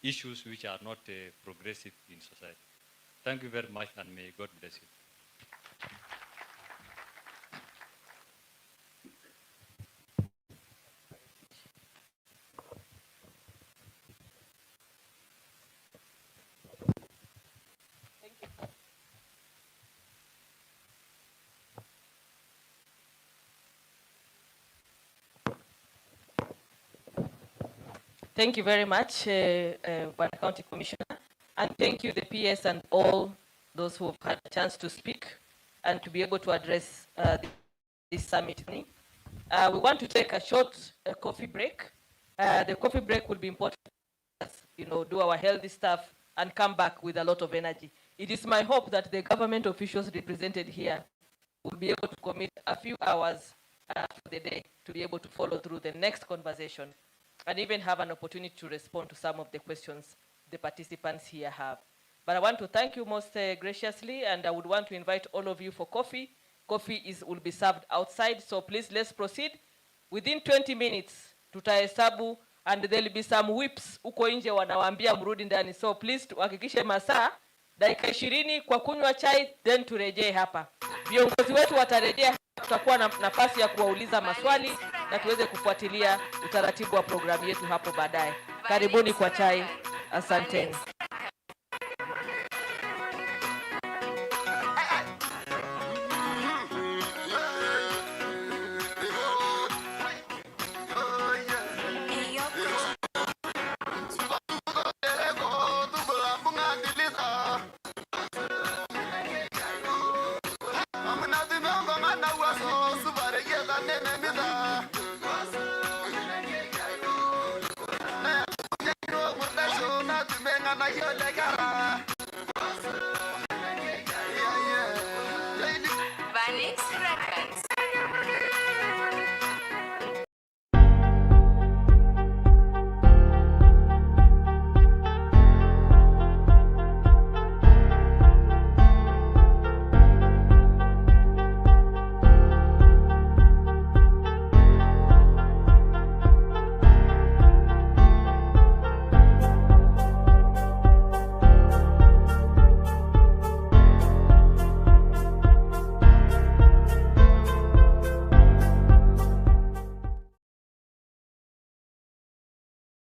issues which are not progressive in society. Thank you very much, and may God bless you. Thank you very much, Bwana County Commissioner, and thank you, the PS, and all those who have had a chance to speak and to be able to address this summit. We want to take a short coffee break. The coffee break will be important, do our healthy stuff and come back with a lot of energy. It is my hope that the government officials represented here will be able to commit a few hours for the day to be able to follow through the next conversation and even have an opportunity to respond to some of the questions the participants here have. But I want to thank you most graciously, and I would want to invite all of you for coffee. Coffee will be served outside, so please let's proceed. Within 20 minutes, tutahesabu, and there will be some whips uko nje wanawaambia mrudi ndani. So please tuhakikishe masaa dakika 20 kwa kunywa chai, then turejee hapa. Viongozi wetu watarejea, tutakuwa na nafasi ya kuwauliza maswali na tuweze kufuatilia utaratibu wa programu yetu hapo baadaye. Karibuni kwa chai. Asanteni. You're